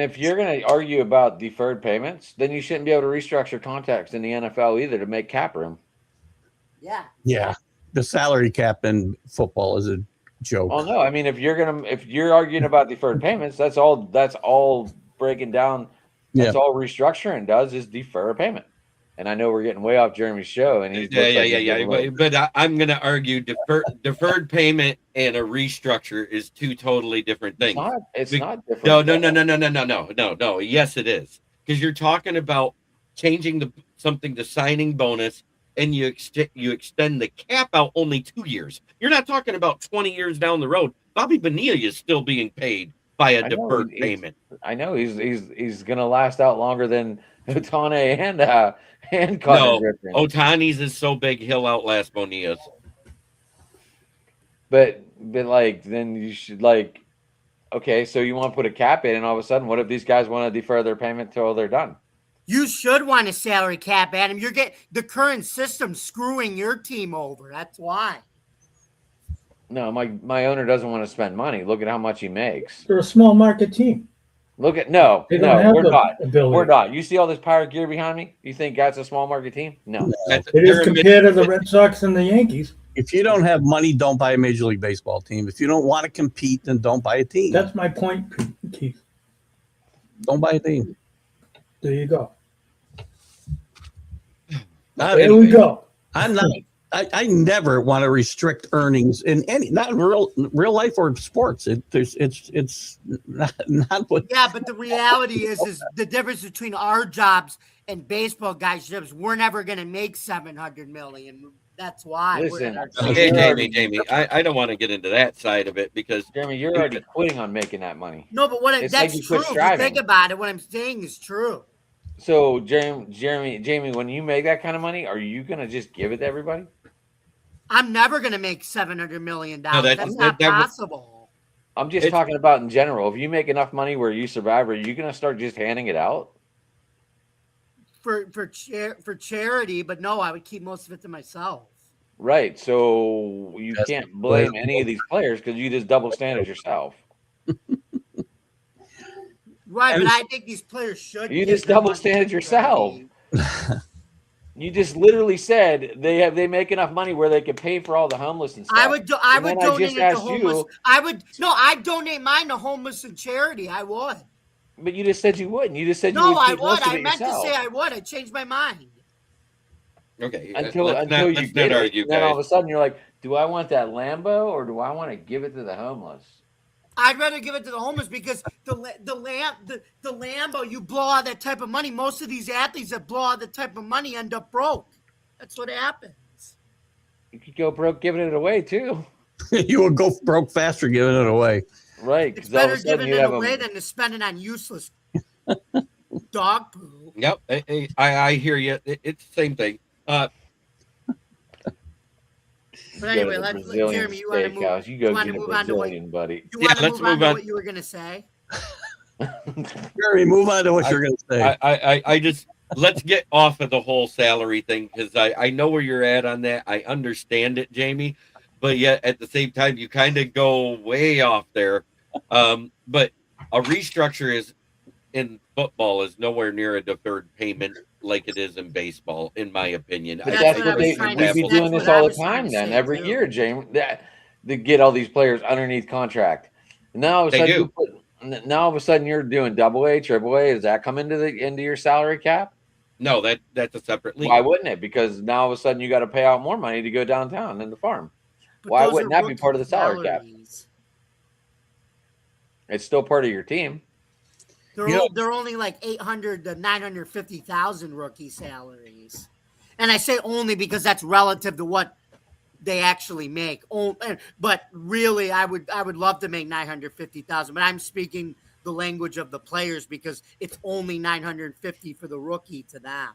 Speaker 5: if you're going to argue about deferred payments, then you shouldn't be able to restructure contracts in the NFL either to make cap room.
Speaker 7: Yeah.
Speaker 6: Yeah, the salary cap in football is a joke.
Speaker 5: Oh no, I mean if you're arguing about deferred payments, that's all breaking down. That's all restructuring does is defer a payment. And I know we're getting way off Jeremy's show, and he's
Speaker 3: But I'm going to argue deferred payment and a restructure is two totally different things.
Speaker 5: It's not different.
Speaker 3: No. Yes, it is, because you're talking about changing something to signing bonus, and you extend the cap out only 2 years. You're not talking about 20 years down the road. Bobby Bonilla is still being paid by a deferred payment.
Speaker 5: I know he's going to last out longer than Ohtani and Connor
Speaker 3: No,
Speaker 5: Griffin.
Speaker 3: Ohtani's is so big he'll outlast Bonilla's.
Speaker 5: But then you should okay, so you want to put a cap in, and all of a sudden, what if these guys want to defer their payment till they're done?
Speaker 7: You should want a salary cap, Adam. You're getting the current system screwing your team over. That's why.
Speaker 5: No, my owner doesn't want to spend money. Look at how much he makes.
Speaker 4: They're a small market team.
Speaker 5: We're
Speaker 4: They don't have
Speaker 5: not.
Speaker 4: the ability.
Speaker 5: We're not. You see all this pirate gear behind me? You think that's a small market team? No.
Speaker 4: It is compared to the Red Sox and the Yankees.
Speaker 6: If you don't have money, don't buy a Major League Baseball team. If you don't want to compete, then don't buy a team.
Speaker 4: That's my point, Keith.
Speaker 6: Don't buy a team.
Speaker 4: There you go.
Speaker 6: There
Speaker 4: we go.
Speaker 6: I'm not. I never want to restrict earnings in not in real life or sports. It's not what.
Speaker 7: Yeah, but the reality is the difference between our jobs and baseball guys' jobs. We're never going to make $700 million. That's why.
Speaker 5: Listen,
Speaker 3: Hey, Jamie, I don't want to get into that side of it because
Speaker 5: Jeremy, you're already quitting on making that money.
Speaker 7: No, but
Speaker 5: It's
Speaker 7: that's
Speaker 5: like you
Speaker 7: true.
Speaker 5: quit
Speaker 7: If you
Speaker 5: striving.
Speaker 7: think about it, what I'm saying is true.
Speaker 5: So, Jamie, when you make that kind of money, are you gonna just give it to everybody?
Speaker 7: I'm never going to make $700 million.
Speaker 3: No,
Speaker 7: That's not possible.
Speaker 5: I'm just talking about in general. If you make enough money where you survive, are you gonna start just handing it out?
Speaker 7: For charity, but no, I would keep most of it to myself.
Speaker 5: Right. So you can't blame any of these players because you just double standard yourself.
Speaker 7: Right, but I think these players should.
Speaker 5: You
Speaker 7: get
Speaker 5: just
Speaker 7: their
Speaker 5: double
Speaker 7: money
Speaker 5: standard
Speaker 7: for
Speaker 5: yourself.
Speaker 7: charity.
Speaker 5: You just literally said they make enough money where they could pay for all the homeless and stuff.
Speaker 7: I would donate it to homeless.
Speaker 5: You,
Speaker 7: I'd donate mine to homeless and charity. I would.
Speaker 5: but you just said you wouldn't. You just said you
Speaker 7: No,
Speaker 5: would
Speaker 7: I
Speaker 5: keep most
Speaker 7: would.
Speaker 5: of
Speaker 7: I
Speaker 5: it
Speaker 7: meant
Speaker 5: yourself.
Speaker 7: to say I would. I changed my mind.
Speaker 3: Okay.
Speaker 5: Until
Speaker 3: let's
Speaker 5: you
Speaker 3: not
Speaker 5: get
Speaker 3: argue,
Speaker 5: it, and then all of
Speaker 3: guys.
Speaker 5: a sudden you're like, do I want that Lambo or do I want to give it to the homeless?
Speaker 7: I'd rather give it to the homeless because the Lambo, you blow out that type of money. Most of these athletes that blow out that type of money end up broke. That's what happens.
Speaker 5: You could go broke giving it away too.
Speaker 6: You will go broke faster giving it away.
Speaker 5: Right.
Speaker 7: It's
Speaker 5: All of a
Speaker 7: better
Speaker 5: sudden
Speaker 7: giving
Speaker 5: you
Speaker 7: it
Speaker 5: have
Speaker 7: away than to spend it on useless dog poo.
Speaker 3: Yep. I hear you. It's the same thing.
Speaker 7: But anyway, Jeremy, you want to move?
Speaker 5: You go
Speaker 7: want
Speaker 5: get
Speaker 7: to
Speaker 5: a
Speaker 7: move on to what?
Speaker 5: Brazilian, buddy.
Speaker 7: You want to
Speaker 3: let's
Speaker 7: move on
Speaker 3: move
Speaker 7: to
Speaker 3: on.
Speaker 7: what you were going to say?
Speaker 6: Jeremy, move on to what you're going to say.
Speaker 3: I just let's get off of the whole salary thing because I know where you're at on that. I understand it, Jamie, but yet at the same time you kind of go way off there. But a restructure is in football is nowhere near a deferred payment like it is in baseball, in my opinion.
Speaker 5: But
Speaker 7: That's
Speaker 5: that's
Speaker 7: what
Speaker 5: what
Speaker 7: I was
Speaker 5: they
Speaker 7: trying
Speaker 5: we'd
Speaker 7: to-
Speaker 5: be
Speaker 7: that's
Speaker 5: doing
Speaker 7: what
Speaker 5: this
Speaker 7: I
Speaker 5: all the
Speaker 7: was trying
Speaker 5: time
Speaker 7: to
Speaker 5: then
Speaker 7: say,
Speaker 5: every
Speaker 7: too.
Speaker 5: year, James. To get all these players underneath contract. And now all of a
Speaker 3: They
Speaker 5: sudden
Speaker 3: do.
Speaker 5: now all of a sudden you're doing double A, triple A. Does that come into your salary cap?
Speaker 3: No, that's a separate league.
Speaker 5: Why wouldn't it? Because now all of a sudden you got to pay out more money to go downtown in the farm.
Speaker 7: But
Speaker 5: Why
Speaker 7: those
Speaker 5: wouldn't
Speaker 7: are
Speaker 5: that be part of the salary cap?
Speaker 7: salaries.
Speaker 5: It's still part of your team.
Speaker 7: They're only like 800 to 950,000 rookie salaries, and I say only because that's relative to what they actually make. But really, I would love to make 950,000. But I'm speaking the language of the players because it's only 950 for the rookie to them.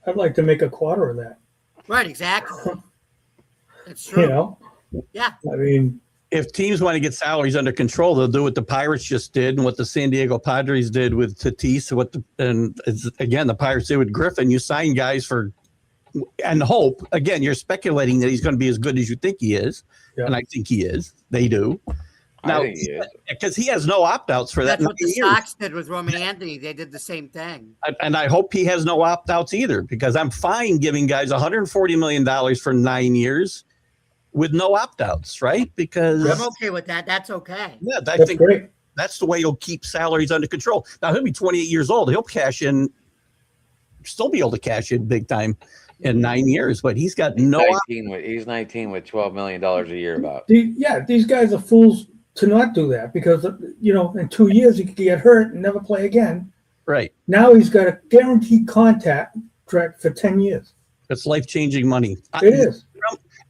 Speaker 4: I'd like to make a quarter of that.
Speaker 7: Right? Exactly. That's true.
Speaker 4: You know,
Speaker 7: Yeah.
Speaker 4: I mean,
Speaker 6: If teams want to get salaries under control, they'll do what the Pirates just did and what the San Diego Padres did with Tatis. Again, the Pirates did with Griffin. You sign guys for and hope. Again, you're speculating that he's going to be as good as you think he is,
Speaker 4: Yeah.
Speaker 6: and I think he is. They do. Now,
Speaker 5: I think he is.
Speaker 6: because he has no opt-outs for
Speaker 7: That's
Speaker 6: that
Speaker 7: what the
Speaker 6: 9 years.
Speaker 7: Sox did with Roman Anthony. They did the same thing.
Speaker 6: And I hope he has no opt-outs either, because I'm fine giving guys $140 million for 9 years with no opt-outs, right? Because
Speaker 7: I'm okay with that. That's okay.
Speaker 6: yeah, I
Speaker 4: that's
Speaker 6: think
Speaker 4: great.
Speaker 6: that's the way he'll keep salaries under control. Now he'll be 28 years old. He'll cash in, still be able to cash in big time in 9 years, but he's got no.
Speaker 5: He's 19 with $12 million a year about.
Speaker 4: These guys are fools to not do that because, you know, in 2 years he could get hurt and never play again.
Speaker 6: Right.
Speaker 4: Now he's got a guaranteed contract for 10 years.
Speaker 6: It's life-changing money.
Speaker 4: It is.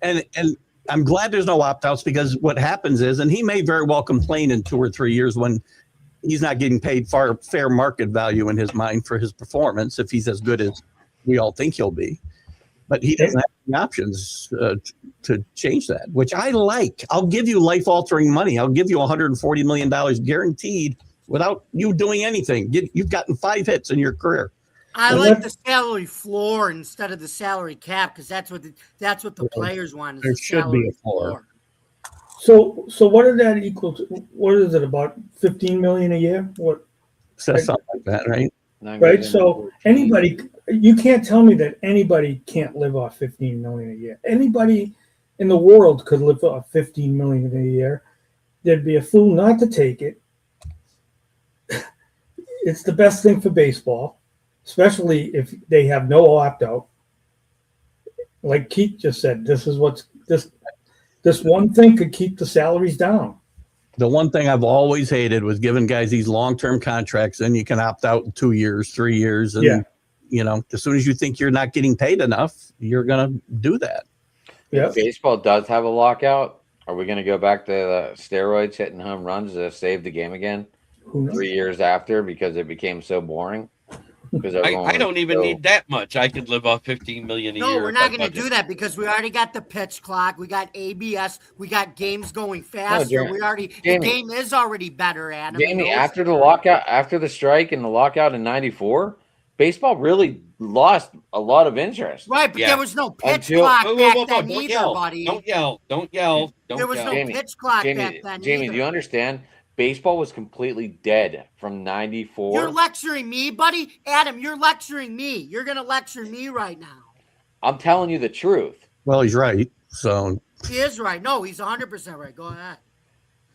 Speaker 6: And I'm glad there's no opt-outs, because what happens is, and he may very well complain in 2 or 3 years when he's not getting paid fair market value in his mind for his performance, if he's as good as we all think he'll be. But he doesn't have any options to change that, which I like. I'll give you life-altering money. I'll give you $140 million guaranteed without you doing anything. You've gotten 5 hits in your career.
Speaker 7: I
Speaker 4: Well,
Speaker 7: like the salary floor instead of the salary cap because that's what the players want. Is
Speaker 6: There
Speaker 7: the
Speaker 6: should be
Speaker 7: salary
Speaker 6: a floor.
Speaker 4: So what did that equal to? What is it, about 15 million a year? What?
Speaker 6: So something like that, right?
Speaker 4: Right. So anybody, you can't tell me that anybody can't live off 15 million a year. Anybody in the world could live off 15 million a year. There'd be a fool not to take it. It's the best thing for baseball, especially if they have no opt-out. Like Keith just said, this one thing could keep the salaries down.
Speaker 6: The one thing I've always hated was giving guys these long-term contracts, and you can opt out in 2 years, 3 years. And, you know, as soon as you think you're not getting paid enough, you're going to do that.
Speaker 4: Yeah.
Speaker 5: If baseball does have a lockout, are we going to go back to the steroids hitting home runs to save the game again?
Speaker 4: Who knows?
Speaker 5: 3 years after, because it became so boring. Because
Speaker 3: I don't even need that much. I could live off 15 million a year.
Speaker 7: No, we're
Speaker 3: if
Speaker 7: not
Speaker 3: I
Speaker 7: going to
Speaker 3: budget.
Speaker 7: do that because we already got the pitch clock. We got ABS. We got games going faster.
Speaker 5: Jamie,
Speaker 7: The game is already better, Adam.
Speaker 5: Jamie, after the lockout, after the strike and the lockout in '94, baseball really lost a lot of interest.
Speaker 7: Right, but
Speaker 3: Yeah.
Speaker 7: there was no pitch
Speaker 5: Until-
Speaker 7: clock
Speaker 3: Whoa,
Speaker 7: back
Speaker 3: whoa, whoa,
Speaker 7: then
Speaker 3: don't
Speaker 7: either,
Speaker 3: yell.
Speaker 7: buddy.
Speaker 3: Don't yell. Don't yell. Don't
Speaker 7: There was
Speaker 3: yell.
Speaker 7: no
Speaker 5: Jamie,
Speaker 7: pitch clock back then
Speaker 5: Jamie,
Speaker 7: either.
Speaker 5: do you understand? Baseball was completely dead from '94.
Speaker 7: You're lecturing me, buddy. Adam, you're lecturing me. You're going to lecture me right now.
Speaker 5: I'm telling you the truth.
Speaker 6: Well, he's right. So
Speaker 7: He is right. No, he's 100% right. Go ahead.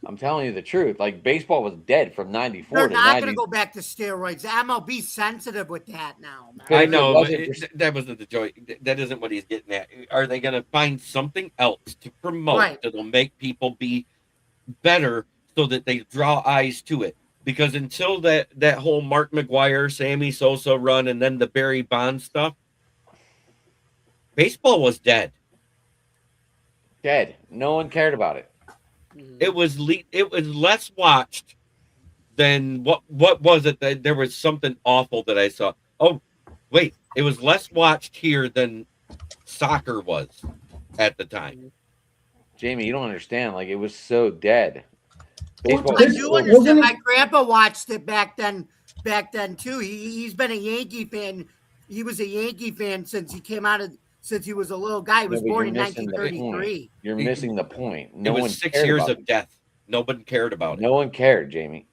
Speaker 5: I'm telling you the truth. Like baseball was dead from '94
Speaker 7: They're
Speaker 5: to
Speaker 7: not
Speaker 5: 90.
Speaker 7: going to go back to steroids. The MLB's sensitive with that now, man.
Speaker 5: But
Speaker 3: I
Speaker 5: if it
Speaker 3: know
Speaker 5: wasn't for-
Speaker 3: that wasn't the joy. That isn't what he's getting at. Are they going to find something else to promote
Speaker 7: Right.
Speaker 3: that'll make people be better so that they draw eyes to it? Because until that whole Mark McGuire, Sammy Sosa run, and then the Barry Bonds stuff, baseball was dead.
Speaker 5: Dead. No one cared about it.
Speaker 3: It was less watched than what was it? That there was something awful that I saw. Oh, wait, it was less watched here than soccer was at the time.
Speaker 5: Jamie, you don't understand. Like it was so dead.
Speaker 7: I
Speaker 5: Baseball
Speaker 7: do
Speaker 5: was-
Speaker 7: understand. My grandpa watched it back then too. He's been a Yankee fan. He was a Yankee fan since he was a little guy. He was
Speaker 5: No, but
Speaker 7: born
Speaker 5: you're
Speaker 7: in
Speaker 5: missing the
Speaker 7: 1933.
Speaker 5: You're missing the point. No
Speaker 3: it was
Speaker 5: one
Speaker 3: 6
Speaker 5: cared
Speaker 3: years
Speaker 5: about
Speaker 3: of
Speaker 5: it.
Speaker 3: death. Nobody cared about it.
Speaker 5: No one cared, Jamie.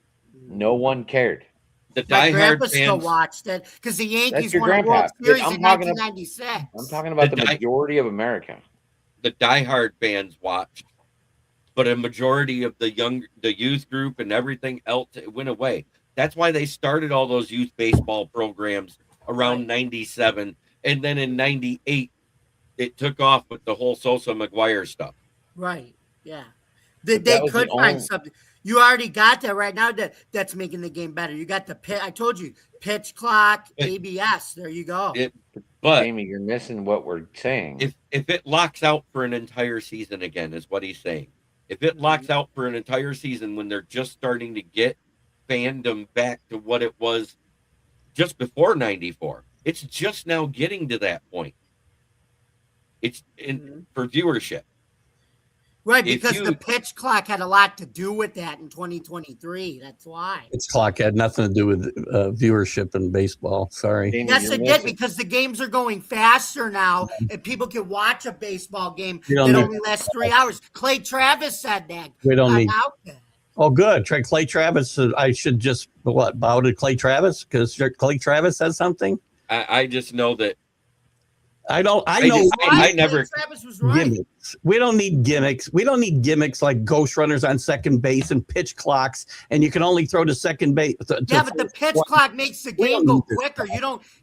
Speaker 5: No one cared.
Speaker 3: The
Speaker 7: My
Speaker 3: diehard
Speaker 7: grandpa still
Speaker 3: fans.
Speaker 7: watched it because the Yankees
Speaker 5: your
Speaker 7: won a World
Speaker 5: grandpa.
Speaker 7: Series
Speaker 5: I'm
Speaker 7: in
Speaker 5: talking ab-
Speaker 7: 1996.
Speaker 5: I'm talking about
Speaker 3: The
Speaker 5: the majority of America.
Speaker 3: The diehard fans watched, but a majority of the youth group and everything else, it went away. That's why they started all those youth baseball programs around '97, and then in '98 it took off with the whole Sosa McGuire stuff.
Speaker 7: Right. Yeah.
Speaker 5: But
Speaker 7: They
Speaker 5: that was
Speaker 7: could
Speaker 5: the
Speaker 7: find
Speaker 5: only-
Speaker 7: something. You already got that right now. That's making the game better. You got the pitch. I told you, pitch clock, ABS. There you go.
Speaker 3: But
Speaker 5: Jamie, you're missing what we're saying.
Speaker 3: if it locks out for an entire season again, is what he's saying. If it locks out for an entire season when they're just starting to get fandom back to what it was just before '94, it's just now getting to that point. It's for viewership.
Speaker 7: Right,
Speaker 3: if
Speaker 7: because
Speaker 3: you-
Speaker 7: the pitch clock had a lot to do with that in 2023. That's why.
Speaker 6: its clock had nothing to do with viewership in baseball. Sorry.
Speaker 5: Jamie,
Speaker 7: Yes,
Speaker 5: you're
Speaker 7: it did
Speaker 5: missing-
Speaker 7: because the games are going faster now, and people can watch a baseball game
Speaker 6: You
Speaker 7: that
Speaker 6: don't need-
Speaker 7: only lasts 3 hours. Clay Travis said that.
Speaker 6: We don't need.
Speaker 7: Out there.
Speaker 6: Oh, good. Clay Travis. I should just bow to Clay Travis because Clay Travis said something.
Speaker 3: I just know that
Speaker 6: I know.
Speaker 3: I never.
Speaker 7: Clay Travis was right.
Speaker 6: Gimmicks. We don't need gimmicks. We don't need gimmicks like ghost runners on second base and pitch clocks, and you can only throw to second base.
Speaker 7: Yeah, but the pitch clock makes the
Speaker 6: We
Speaker 7: game
Speaker 6: don't
Speaker 7: go
Speaker 6: need this.
Speaker 7: quicker.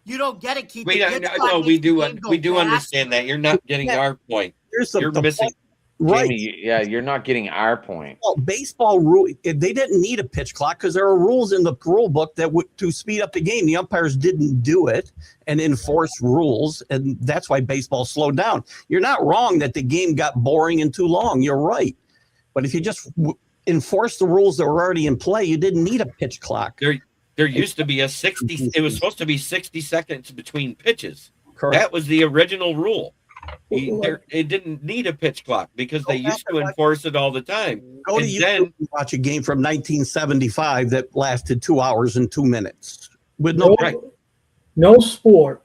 Speaker 7: You don't get it, Keith.
Speaker 3: We
Speaker 7: The
Speaker 3: don't,
Speaker 7: pitch clock
Speaker 3: no,
Speaker 7: makes
Speaker 3: we
Speaker 7: the
Speaker 3: do.
Speaker 7: game go
Speaker 3: We do
Speaker 7: faster.
Speaker 3: understand that. You're not getting our point.
Speaker 6: Here's the,
Speaker 3: You're
Speaker 6: the
Speaker 3: missing.
Speaker 6: point. Right.
Speaker 5: Jamie, yeah, you're not getting our point.
Speaker 6: Well, baseball rule. They didn't need a pitch clock because there are rules in the rule book that would to speed up the game. The umpires didn't do it and enforce rules, and that's why baseball slowed down. You're not wrong that the game got boring and too long. You're right, but if you just enforce the rules that were already in play, you didn't need a pitch clock.
Speaker 3: There used to be a 60. It was supposed to be 60 seconds between pitches.
Speaker 6: Correct.
Speaker 3: That was the original rule. It didn't need a pitch clock because they used to enforce it all the time.
Speaker 6: Go to
Speaker 3: And
Speaker 6: YouTube
Speaker 3: then
Speaker 6: and watch a game from 1975 that lasted 2 hours and 2 minutes with no
Speaker 4: No,
Speaker 3: right.
Speaker 4: no sport,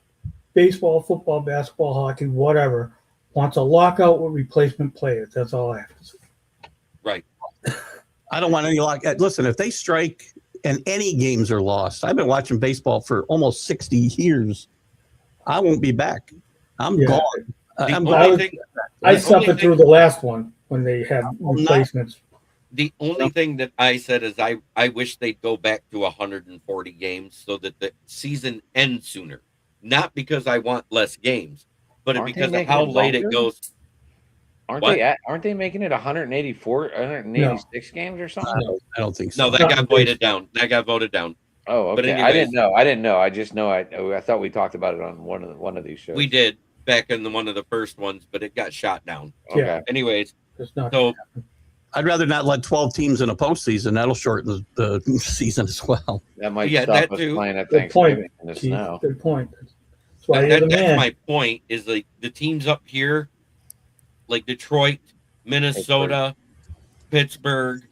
Speaker 4: baseball, football, basketball, hockey, whatever, wants a lockout with replacement players. That's all I have to say.
Speaker 3: Right.
Speaker 6: I don't want any lock. Listen, if they strike and any games are lost, I've been watching baseball for almost 60 years. I won't be back. I'm
Speaker 4: Yeah.
Speaker 6: gone.
Speaker 3: The
Speaker 6: I'm
Speaker 3: only
Speaker 6: gone.
Speaker 3: thing,
Speaker 4: I
Speaker 3: the
Speaker 4: suffered
Speaker 3: only
Speaker 4: through
Speaker 3: thing-
Speaker 4: the last one when they had replacements.
Speaker 3: the only thing that I said is I wish they'd go back to 140 games so that the season ends sooner. Not because I want less games, but
Speaker 5: Aren't they
Speaker 3: because of
Speaker 5: making
Speaker 3: how
Speaker 5: it
Speaker 3: late it
Speaker 5: longer?
Speaker 3: goes.
Speaker 5: Aren't
Speaker 3: What?
Speaker 5: they making it 184, 186 games or something?
Speaker 6: I don't think so.
Speaker 3: No, that got voted down. That got voted down.
Speaker 5: Oh,
Speaker 3: But
Speaker 5: okay. I
Speaker 3: anyways.
Speaker 5: didn't know. I didn't know. I just know. I thought we talked about it on one of these shows.
Speaker 3: We did back in one of the first ones, but it got shot down.
Speaker 5: Okay.
Speaker 4: Yeah.
Speaker 3: Anyways,
Speaker 4: It's not.
Speaker 3: so
Speaker 6: I'd rather not let 12 teams in a postseason. That'll shorten the season as well.
Speaker 5: That might
Speaker 3: Yeah,
Speaker 5: stop
Speaker 3: that
Speaker 5: us
Speaker 3: too.
Speaker 5: playing at
Speaker 4: Good point,
Speaker 5: Thanksgiving in the
Speaker 4: Keith.
Speaker 5: snow.
Speaker 4: Good point. That's why you're the
Speaker 3: that's
Speaker 4: man.
Speaker 3: my point. Is like the teams up here, like Detroit, Minnesota, Pittsburgh,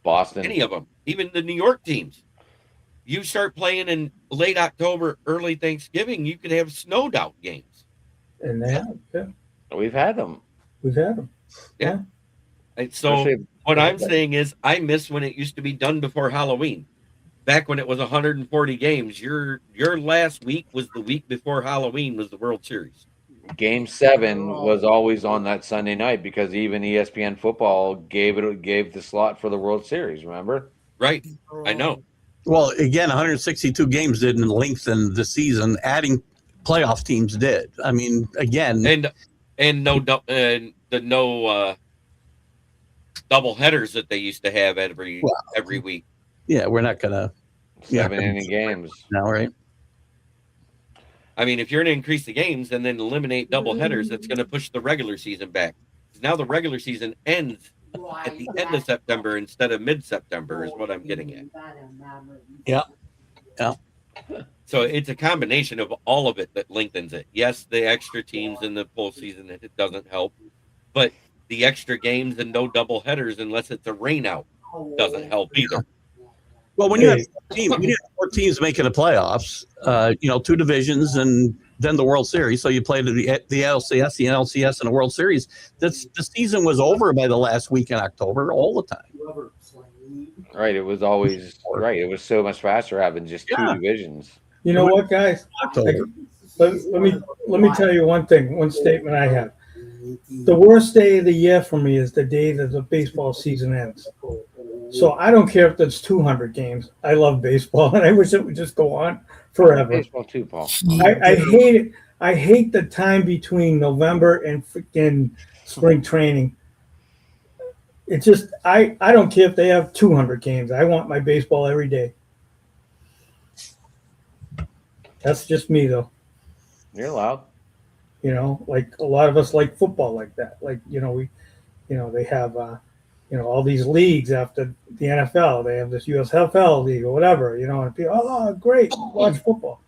Speaker 5: Boston.
Speaker 3: any of them, even the New York teams. You start playing in late October, early Thanksgiving, you could have snowed out games.
Speaker 4: And they have, yeah,
Speaker 5: We've had them.
Speaker 4: we've had them.
Speaker 3: And so
Speaker 5: Especially-
Speaker 3: what I'm saying is I miss when it used to be done before Halloween. back when it was 140 games, your last week was the week before Halloween was the World Series.
Speaker 5: Game 7 was always on that Sunday night because even ESPN football gave the slot for the World Series. Remember?
Speaker 3: Right. I know.
Speaker 6: Well, again, 162 games didn't lengthen the season. Adding playoff teams did. I mean, again,
Speaker 3: And no double headers that they used to have every week.
Speaker 6: yeah, we're not gonna
Speaker 5: 7-inning games
Speaker 6: now, right?
Speaker 3: I mean, if you're going to increase the games and then eliminate double headers, that's going to push the regular season back. Now the regular season ends at the end of September instead of mid-September is what I'm getting at.
Speaker 6: Yeah. Yeah.
Speaker 3: So it's a combination of all of it that lengthens it. Yes, the extra teams in the postseason, it doesn't help. But the extra games and no double headers unless it's a rain out doesn't help either.
Speaker 6: Well, when you have 4 teams making the playoffs, 2 divisions and then the World Series, so you played the LCS, the NLCS, and the World Series. The season was over by the last week in October all the time.
Speaker 5: Right, it was always right. It was so much faster having just 2 divisions.
Speaker 4: You know what, guys? Let me tell you one thing, one statement I have. The worst day of the year for me is the day that the baseball season ends. So I don't care if there's 200 games. I love baseball, and I wish it would just go on forever.
Speaker 5: Baseball too, Paul.
Speaker 4: I hate it. I hate the time between November and freaking spring training. It's just I don't care if they have 200 games. I want my baseball every day. That's just me, though.
Speaker 5: You're allowed.
Speaker 4: Like a lot of us like football like that. Like, they have, all these leagues after the NFL. They have this USFL league or whatever, and people, oh, great, watch football.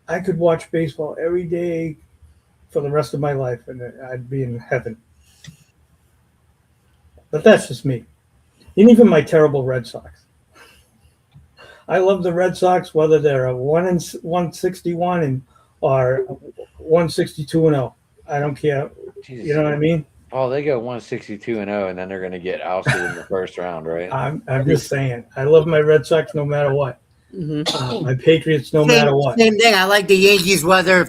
Speaker 4: I could watch baseball every day for the rest of my life, and I'd be in heaven. But that's just me. And even my terrible Red Sox. I love the Red Sox, whether they're a 161 or 162-0. I don't care.
Speaker 5: Jesus.
Speaker 4: You know what I mean?
Speaker 5: Oh, they go 162-0, and then they're going to get ousted in the first round, right?
Speaker 4: I'm just saying. I love my Red Sox no matter what. My Patriots no matter what.
Speaker 7: Same thing. I like the Yankees whether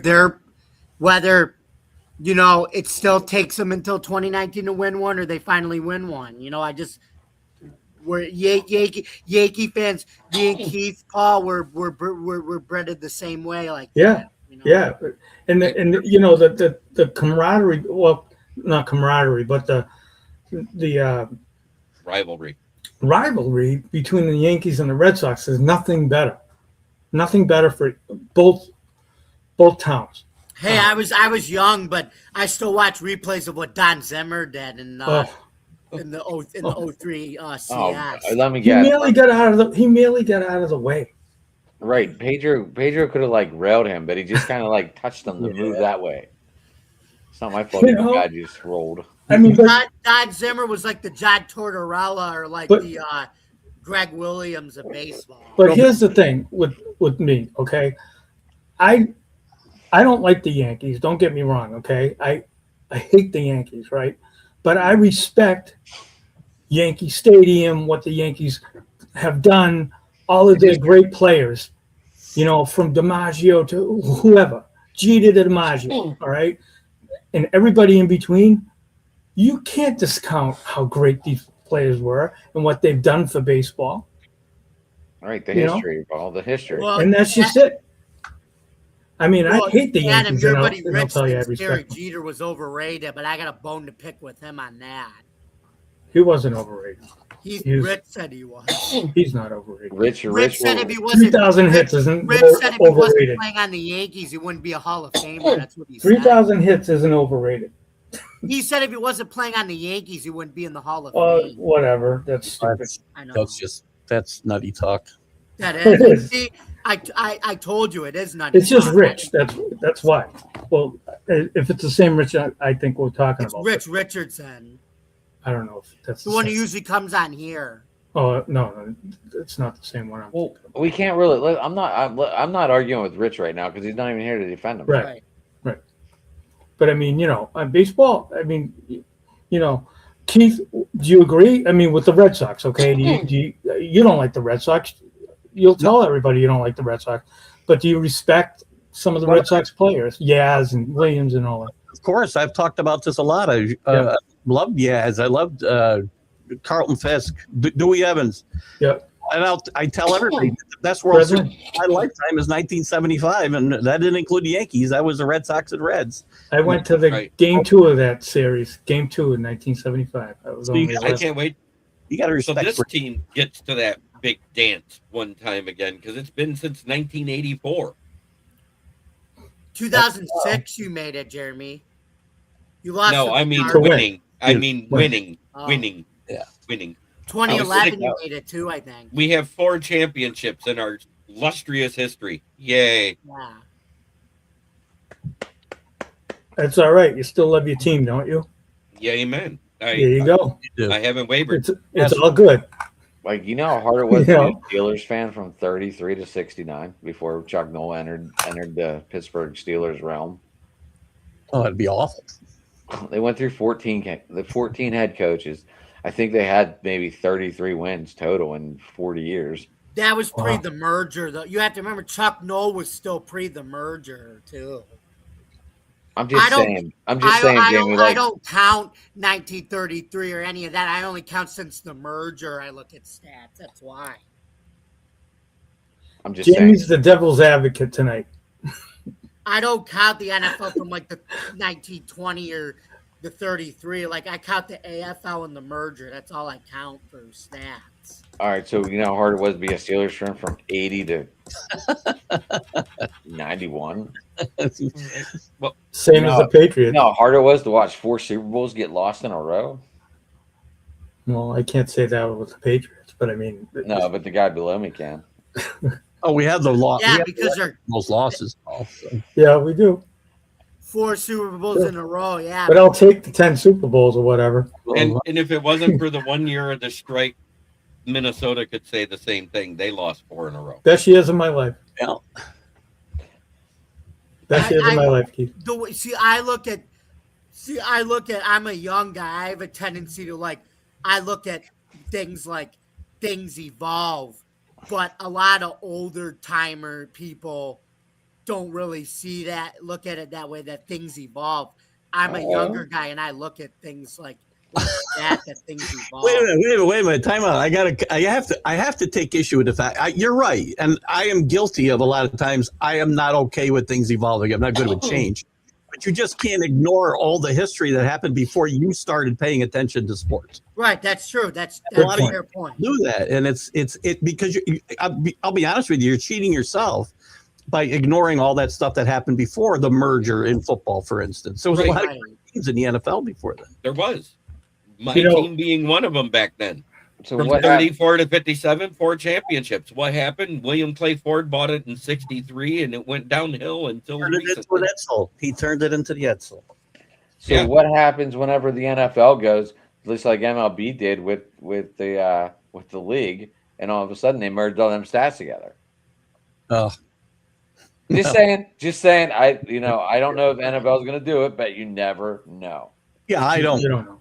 Speaker 7: it still takes them until 2019 to win one or they finally win one. We're Yankee fans. Me and Keith, Paul, we're bred the same way. Like
Speaker 4: yeah, yeah, and the camaraderie. Well, not camaraderie, but the rivalry between the Yankees and the Red Sox is nothing better. Nothing better for both towns.
Speaker 7: Hey, I was young, but I still watch replays of what Don Zimmer did in the 03 CS.
Speaker 5: Let me guess.
Speaker 4: He merely got out of the way.
Speaker 5: Right, Pedro could have railed him, but he just kind of touched him to move that way. It's not my fault. The guy just rolled.
Speaker 4: I mean,
Speaker 7: Don Zimmer was like the John Tortorella or the Greg Williams of baseball.
Speaker 4: But here's the thing with me, okay? I don't like the Yankees. Don't get me wrong, okay? I hate the Yankees, right? But I respect Yankee Stadium, what the Yankees have done, all of their great players, from DiMaggio to whoever, Jeter to DiMaggio, all right? And everybody in between. You can't discount how great these players were and what they've done for baseball.
Speaker 5: Right, the history, Paul, the history.
Speaker 4: Well, and that's just it. I mean, I hate the Yankees.
Speaker 7: Adam, your buddy
Speaker 4: I'll tell you, I
Speaker 7: Rich Derek
Speaker 4: respect
Speaker 7: Jeter was overrated, but I got a bone to pick with him on that.
Speaker 4: He wasn't overrated.
Speaker 7: Rich said he was.
Speaker 4: He's not overrated.
Speaker 7: Rich said if he wasn't
Speaker 4: 3,000 hits isn't
Speaker 7: Rich said if he wasn't
Speaker 4: overrated.
Speaker 7: playing on the Yankees, he wouldn't be a Hall of Famer. That's what he said.
Speaker 4: 3,000 hits isn't overrated.
Speaker 7: He said if he wasn't playing on the Yankees, he wouldn't be in the Hall of Fame.
Speaker 4: Whatever. That's stupid.
Speaker 7: I know.
Speaker 6: That's nutty talk.
Speaker 7: That
Speaker 4: It
Speaker 7: is.
Speaker 4: is.
Speaker 7: See, I told you it is nutty.
Speaker 4: It's just Rich. That's why. Well, if it's the same Rich, I think we're talking
Speaker 7: It's
Speaker 4: about.
Speaker 7: Rich Richardson,
Speaker 4: I don't know if that's
Speaker 7: the one who usually comes on here.
Speaker 4: Oh no, it's not the same one.
Speaker 5: Well, we can't really. I'm not arguing with Rich right now because he's not even here to defend him.
Speaker 4: Right. But I mean, on baseball, I mean, Keith, do you agree? I mean, with the Red Sox, okay? Do you don't like the Red Sox? you'll tell everybody you don't like the Red Sox, but do you respect some of the Red Sox players, Yaz and Williams and all that?
Speaker 6: Of course, I've talked about this a lot. I loved Yaz. I loved Carlton Fisk, Dewey Evans.
Speaker 4: Yeah.
Speaker 6: And I tell everybody the best World Series of my lifetime is 1975, and that didn't include the Yankees. That was the Red Sox and Reds.
Speaker 4: I went to the Game 2 of that series, Game 2 in 1975.
Speaker 3: I can't wait.
Speaker 6: You got to respect.
Speaker 3: So this team gets to that big dance one time again because it's been since 1984.
Speaker 7: 2006, you made it, Jeremy. You lost.
Speaker 3: No, I mean
Speaker 4: win.
Speaker 3: winning. I mean winning.
Speaker 7: Oh.
Speaker 3: Winning.
Speaker 6: Yeah.
Speaker 3: Winning.
Speaker 7: 2011, you made it too, I think.
Speaker 3: We have 4 championships in our illustrious history. Yay.
Speaker 7: Yeah.
Speaker 4: That's all right. You still love your team, don't you?
Speaker 3: Yeah, amen.
Speaker 4: There you go.
Speaker 3: I haven't wavered.
Speaker 4: It's all good.
Speaker 5: Like, you know how hard it was to be a Steelers fan from 33 to 69 before Chuck Noll entered the Pittsburgh Steelers realm?
Speaker 6: Oh, it'd be awful.
Speaker 5: They went through 14 head coaches. I think they had maybe 33 wins total in 40 years.
Speaker 7: That was pre the merger, though. You have to remember Chuck Noll was still pre the merger, too.
Speaker 5: I'm just saying, Jamie.
Speaker 7: I don't count 1933 or any of that. I only count since the merger. I look at stats. That's why.
Speaker 5: I'm just
Speaker 4: Jamie's
Speaker 5: saying.
Speaker 4: the devil's advocate tonight.
Speaker 7: I don't count the NFL from like the 1920 or the 33. Like I count the AFL and the merger. That's all I count for stats.
Speaker 5: All right, so you know how hard it was to be a Steelers fan from 80 to 91?
Speaker 3: Well,
Speaker 4: Same as the Patriots.
Speaker 5: You know how hard it was to watch 4 Super Bowls get lost in a row?
Speaker 4: Well, I can't say that with the Patriots, but I mean.
Speaker 5: No, but the guy below me can.
Speaker 6: Oh, we have the loss.
Speaker 7: Yeah, because they're
Speaker 6: most losses. Also.
Speaker 4: Yeah, we do.
Speaker 7: 4 Super Bowls in a row. Yeah,
Speaker 4: but I'll take the 10 Super Bowls or whatever.
Speaker 3: And if it wasn't for the 1 year of the strike, Minnesota could say the same thing. They lost 4 in a row.
Speaker 4: Best years of my life.
Speaker 6: Yeah.
Speaker 4: Best years of my life, Keith.
Speaker 7: I look at. I'm a young guy. I have a tendency to I look at things like things evolve, but a lot of older timer people don't really see that, look at it that way, that things evolve. I'm a younger guy and I look at things like that things evolve.
Speaker 6: Wait a minute. Time out. I have to take issue with the fact. You're right, and I am guilty of a lot of times. I am not okay with things evolving. I'm not good with change, but you just can't ignore all the history that happened before you started paying attention to sports.
Speaker 7: Right. That's true. That's a fair point.
Speaker 6: Do that, and it's because I'll be honest with you. You're cheating yourself by ignoring all that stuff that happened before the merger in football, for instance. There was a lot of teams in the NFL before then.
Speaker 3: There was. My team being one of them back then.
Speaker 5: So
Speaker 3: from 34 to 57, 4 championships. What happened? William Clay Ford bought it in 63, and it went downhill until
Speaker 6: he turned it into the Edsel.
Speaker 5: So what happens whenever the NFL goes, just like MLB did with the league, and all of a sudden they merged all them stats together?
Speaker 6: Oh.
Speaker 5: Just saying. I don't know if NFL is going to do it, but you never know.
Speaker 6: Yeah, I don't.
Speaker 4: You don't know.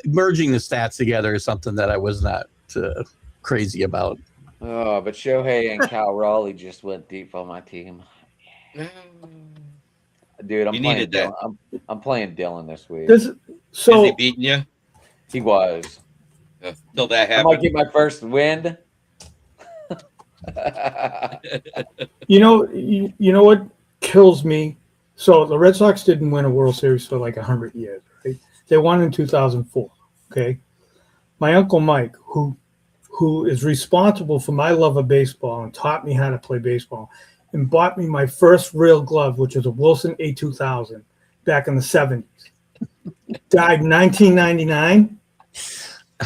Speaker 6: Merging the stats together is something that I was not crazy about.
Speaker 5: Oh, but Shohei and Cal Raleigh just went deep on my team. Dude, I'm playing Dylan. I'm playing Dylan this week.
Speaker 3: Is he beating you?
Speaker 5: He was.
Speaker 3: Till that happened.
Speaker 5: I might get my first win.
Speaker 4: You know what kills me? So the Red Sox didn't win a World Series for like 100 years, right? They won in 2004. Okay, my uncle Mike, who is responsible for my love of baseball and taught me how to play baseball, and bought me my first real glove, which was a Wilson A2000 back in the 70s. Died in 1999,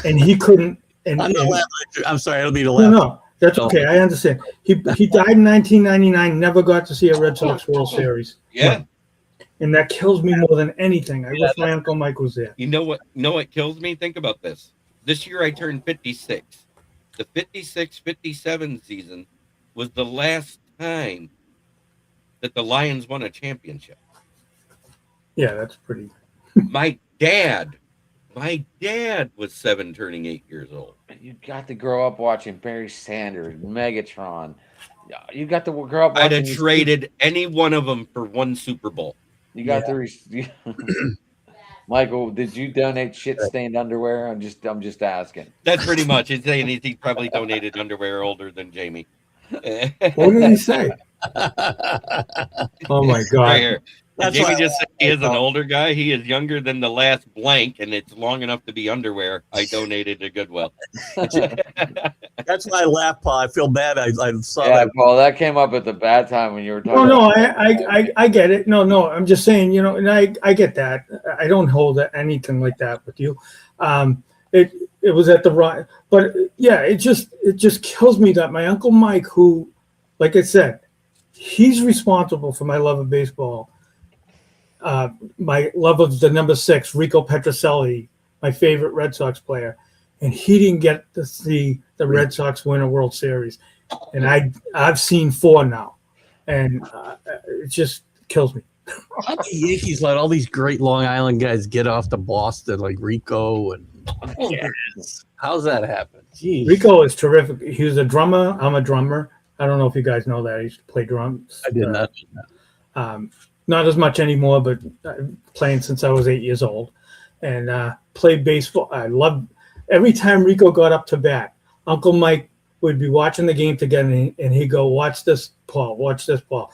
Speaker 4: and he couldn't.
Speaker 6: I'm sorry, I don't mean to laugh.
Speaker 4: No, that's okay. I understand. He died in 1999. Never got to see a Red Sox World Series.
Speaker 3: Yeah.
Speaker 4: And that kills me more than anything. I wish my Uncle Mike was there.
Speaker 3: You know what kills me? Think about this. This year I turned 56. The 56-57 season was the last time that the Lions won a championship.
Speaker 4: Yeah, that's pretty.
Speaker 3: My dad My dad was 7 turning 8 years old.
Speaker 5: You got to grow up watching Barry Sanders, Megatron. You got to grow up
Speaker 3: I'd
Speaker 5: watching
Speaker 3: have traded any one of them for one Super Bowl.
Speaker 5: You got Michael, did you donate shit stained underwear? I'm just asking.
Speaker 3: That's pretty much. He's saying he probably donated underwear older than Jamie.
Speaker 4: What did he say? Oh my God!
Speaker 3: Right here.
Speaker 6: That's
Speaker 3: Jamie
Speaker 6: why
Speaker 3: just said he is an older guy. He is younger than the last blank, and it's long enough to be underwear. I donated to Goodwill.
Speaker 6: that's why I laugh, Paul. I feel bad. I saw
Speaker 5: Yeah,
Speaker 6: that.
Speaker 5: Paul, that came up at the bad time when you were talking.
Speaker 4: No,
Speaker 5: about
Speaker 4: I get it. No, I'm just saying, you know, and I get that. I don't hold anything like that with you. It was at the right, but yeah, it just kills me that my Uncle Mike, who, like I said, he's responsible for my love of baseball. My love of the number 6, Rico Petrocelli, my favorite Red Sox player, and he didn't get to see the Red Sox win a World Series, and I've seen 4 now, and it just kills me.
Speaker 6: How the Yankees let all these great Long Island guys get off to Boston, like Rico and how's that happen? Jeez.
Speaker 4: Rico is terrific. He was a drummer. I'm a drummer. I don't know if you guys know that. I used to play drums.
Speaker 6: I did not.
Speaker 4: Not as much anymore, but playing since I was 8 years old, and played baseball. I loved every time Rico got up to bat. Uncle Mike would be watching the game together, and he'd go, "Watch this, Paul. Watch this, Paul."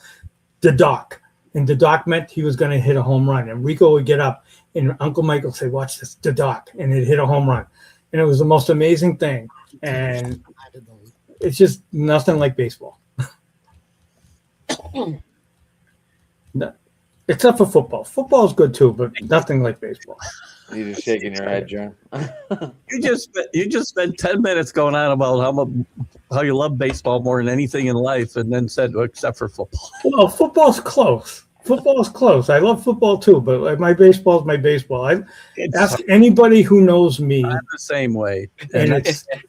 Speaker 4: The doc, and the doc meant he was going to hit a home run, and Rico would get up, and Uncle Mike would say, "Watch this, the doc," and he'd hit a home run, and it was the most amazing thing. And it's just nothing like baseball. No, except for football. Football is good too, but nothing like baseball.
Speaker 5: You're just shaking your head, John.
Speaker 6: You just spent 10 minutes going on about how you love baseball more than anything in life, and then said, well, except for football.
Speaker 4: Well, football's close. Football's close. I love football too, but like my baseball's my baseball. I ask anybody who knows me.
Speaker 6: I'm the same way,
Speaker 4: And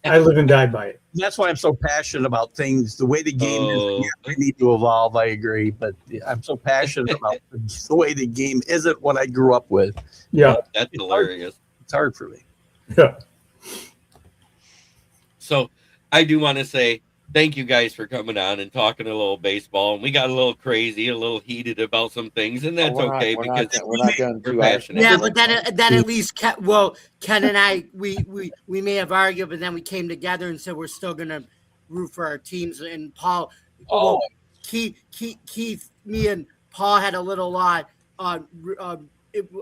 Speaker 4: I live and die by it.
Speaker 6: That's why I'm so passionate about things. The way the game is, we need to evolve. I agree, but I'm so passionate about the way the game isn't what I grew up with.
Speaker 4: Yeah,
Speaker 3: That's hilarious.
Speaker 6: It's hard for me.
Speaker 4: yeah.
Speaker 3: So I do want to say thank you guys for coming on and talking a little baseball. And we got a little crazy, a little heated about some things, and that's okay because
Speaker 5: we're not done
Speaker 3: we're
Speaker 5: too
Speaker 3: passionate.
Speaker 7: Yeah, but then at least Ken and I we may have argued, but then we came together and said we're still gonna root for our teams. And Paul, Keith, me and Paul had a little our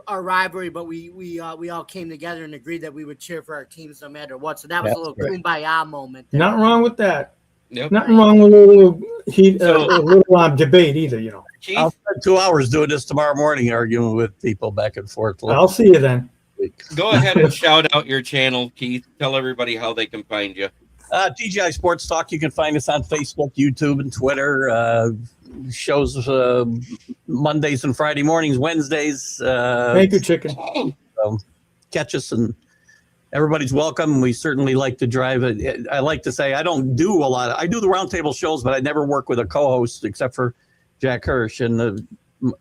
Speaker 7: rivalry, but we all came together and agreed that we would cheer for our teams no matter what. So that was a little kumbaya moment.
Speaker 4: Not wrong with that.
Speaker 3: Yep.
Speaker 4: Nothing wrong with a little heat, a little debate either. You know.
Speaker 3: Keith,
Speaker 6: I'll spend 2 hours doing this tomorrow morning, arguing with people back and forth.
Speaker 4: I'll see you then.
Speaker 3: go ahead and shout out your channel, Keith. Tell everybody how they can find you.
Speaker 6: TGI Sports Talk. You can find us on Facebook, YouTube, and Twitter. Shows Mondays and Friday mornings, Wednesdays.
Speaker 4: Thank you, chicken.
Speaker 6: Catch us, and everybody's welcome. We certainly like to drive it. I like to say I don't do a lot. I do the roundtable shows, but I never work with a co-host except for Jack Hirsch, and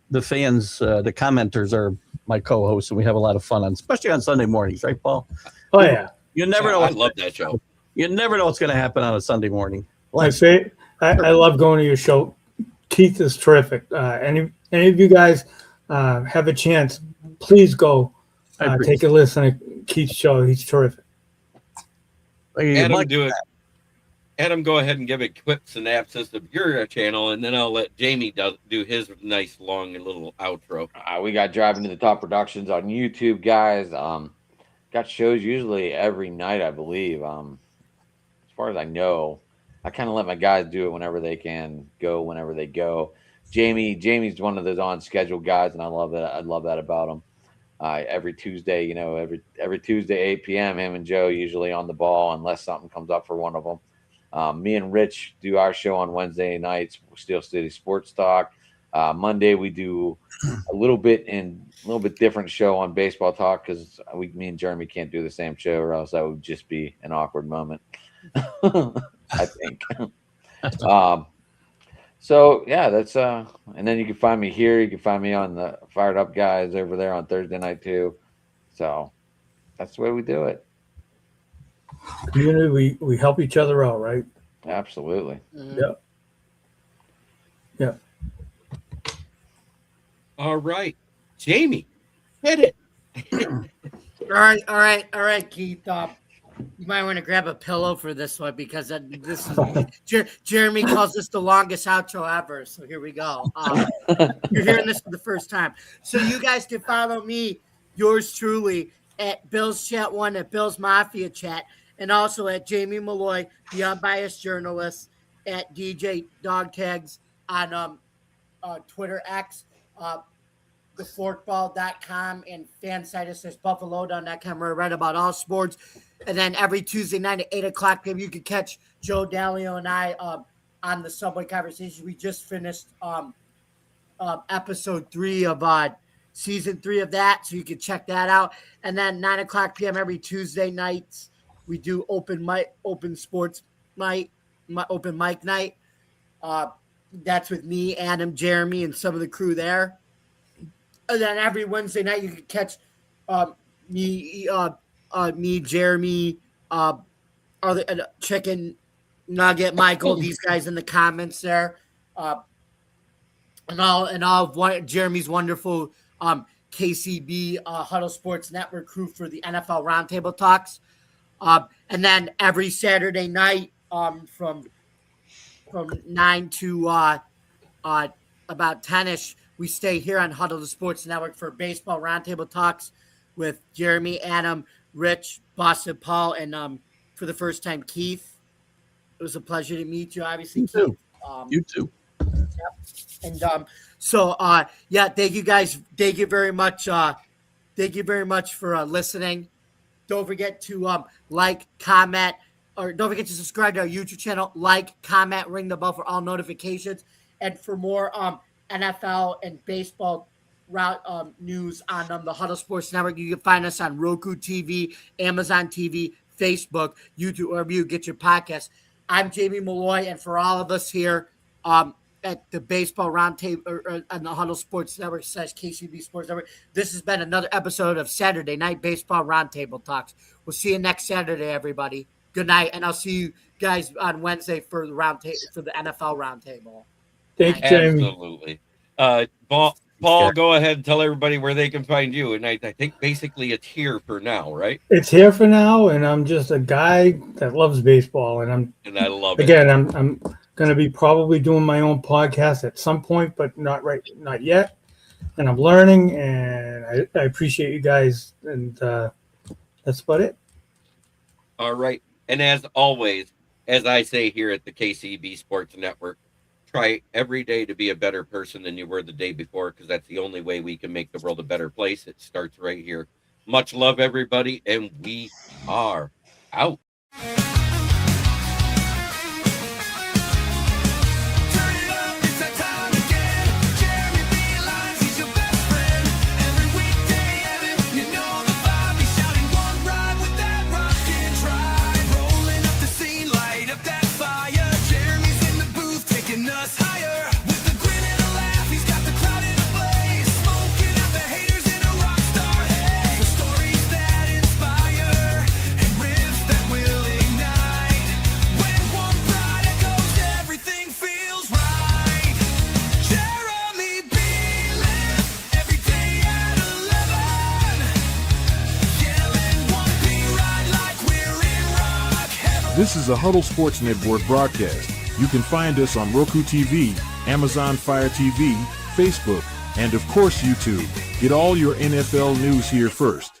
Speaker 6: the fans, the commenters are my co-hosts, and we have a lot of fun on, especially on Sunday mornings, right, Paul?
Speaker 4: Oh yeah.
Speaker 6: You never know.
Speaker 3: I love that show.
Speaker 6: You never know what's going to happen on a Sunday morning.
Speaker 4: I love going to your show. Keith is terrific. Any of you guys have a chance, please go take a listen to Keith's show. He's terrific.
Speaker 3: Adam, go ahead and give it quick synopsis of your channel, and then I'll let Jamie do his nice long little outro.
Speaker 5: We got Driving to the Top Productions on YouTube, guys. Got shows usually every night, I believe. As far as I know, I kind of let my guys do it whenever they can, go whenever they go. Jamie's one of those on schedule guys, and I love that. I love that about him. Every Tuesday, every Tuesday 8 p.m. him and Joe usually on the ball unless something comes up for one of them. Me and Rich do our show on Wednesday nights, Steel City Sports Talk. Monday we do a little bit different show on Baseball Talk because me and Jeremy can't do the same show, or else that would just be an awkward moment. I think. So yeah, that's and then you can find me here. You can find me on the Fired Up Guys over there on Thursday night too. So That's the way we do it.
Speaker 4: Community, we help each other out, right?
Speaker 5: Absolutely.
Speaker 4: Yeah. Yeah.
Speaker 3: All right. Jamie, hit it.
Speaker 7: All right, Keith. You might want to grab a pillow for this one because this is Jeremy calls this the longest outro ever. So here we go. You're hearing this for the first time. So you guys can follow me, yours truly, at Bill's Chat 1, at Bill's Mafia Chat, and also at Jamie Malloy, the unbiased journalist, at DJ Dog Tags on Twitter X, theforkball.com, and fansidus buffalodown.com, where I write about all sports. And then every Tuesday night at 8 o'clock, maybe you can catch Joe Dalio and I on the Subway Conversation. We just finished episode 3 of season 3 of that, so you can check that out. And then 9 o'clock p.m. every Tuesday nights, we do open mic night. That's with me, Adam, Jeremy, and some of the crew there. And then every Wednesday night, you can catch me, Jeremy, Chicken Nugget, Michael, these guys in the comments there, and all of Jeremy's wonderful KCB Huddle Sports Network crew for the NFL Roundtable Talks. And then every Saturday night from 9 to about 10ish, we stay here on Huddle Sports Network for Baseball Roundtable Talks with Jeremy, Adam, Rich, Boston, Paul, and for the first time, Keith. It was a pleasure to meet you, obviously, Keith.
Speaker 6: You too.
Speaker 7: And thank you guys. Thank you very much. Thank you very much for listening. Don't forget to like, comment, or don't forget to subscribe to our YouTube channel. Like, comment, ring the bell for all notifications. And for more NFL and baseball news on the Huddle Sports Network, you can find us on Roku TV, Amazon TV, Facebook, YouTube, wherever you get your podcast. I'm Jamie Malloy, and for all of us here at the Baseball Roundtable on the Huddle Sports Network / KCB Sports Network, this has been another episode of Saturday Night Baseball Roundtable Talks. We'll see you next Saturday, everybody. Good night, and I'll see you guys on Wednesday for the NFL Roundtable.
Speaker 4: Thank you, Jamie.
Speaker 3: Absolutely. Paul, go ahead and tell everybody where they can find you. And I think basically it's here for now, right?
Speaker 4: It's here for now, and I'm just a guy that loves baseball, and
Speaker 3: I love it.
Speaker 4: Again, I'm going to be probably doing my own podcast at some point, but not yet. And I'm learning, and I appreciate you guys, and that's about it.
Speaker 3: All right. And as always, as I say here at the KCB Sports Network, try every day to be a better person than you were the day before, because that's the only way we can make the world a better place. It starts right here. Much love, everybody, and we are out.
Speaker 2: This is a Huddle Sports Network broadcast. You can find us on Roku TV, Amazon Fire TV, Facebook, and of course YouTube. Get all your NFL news here first.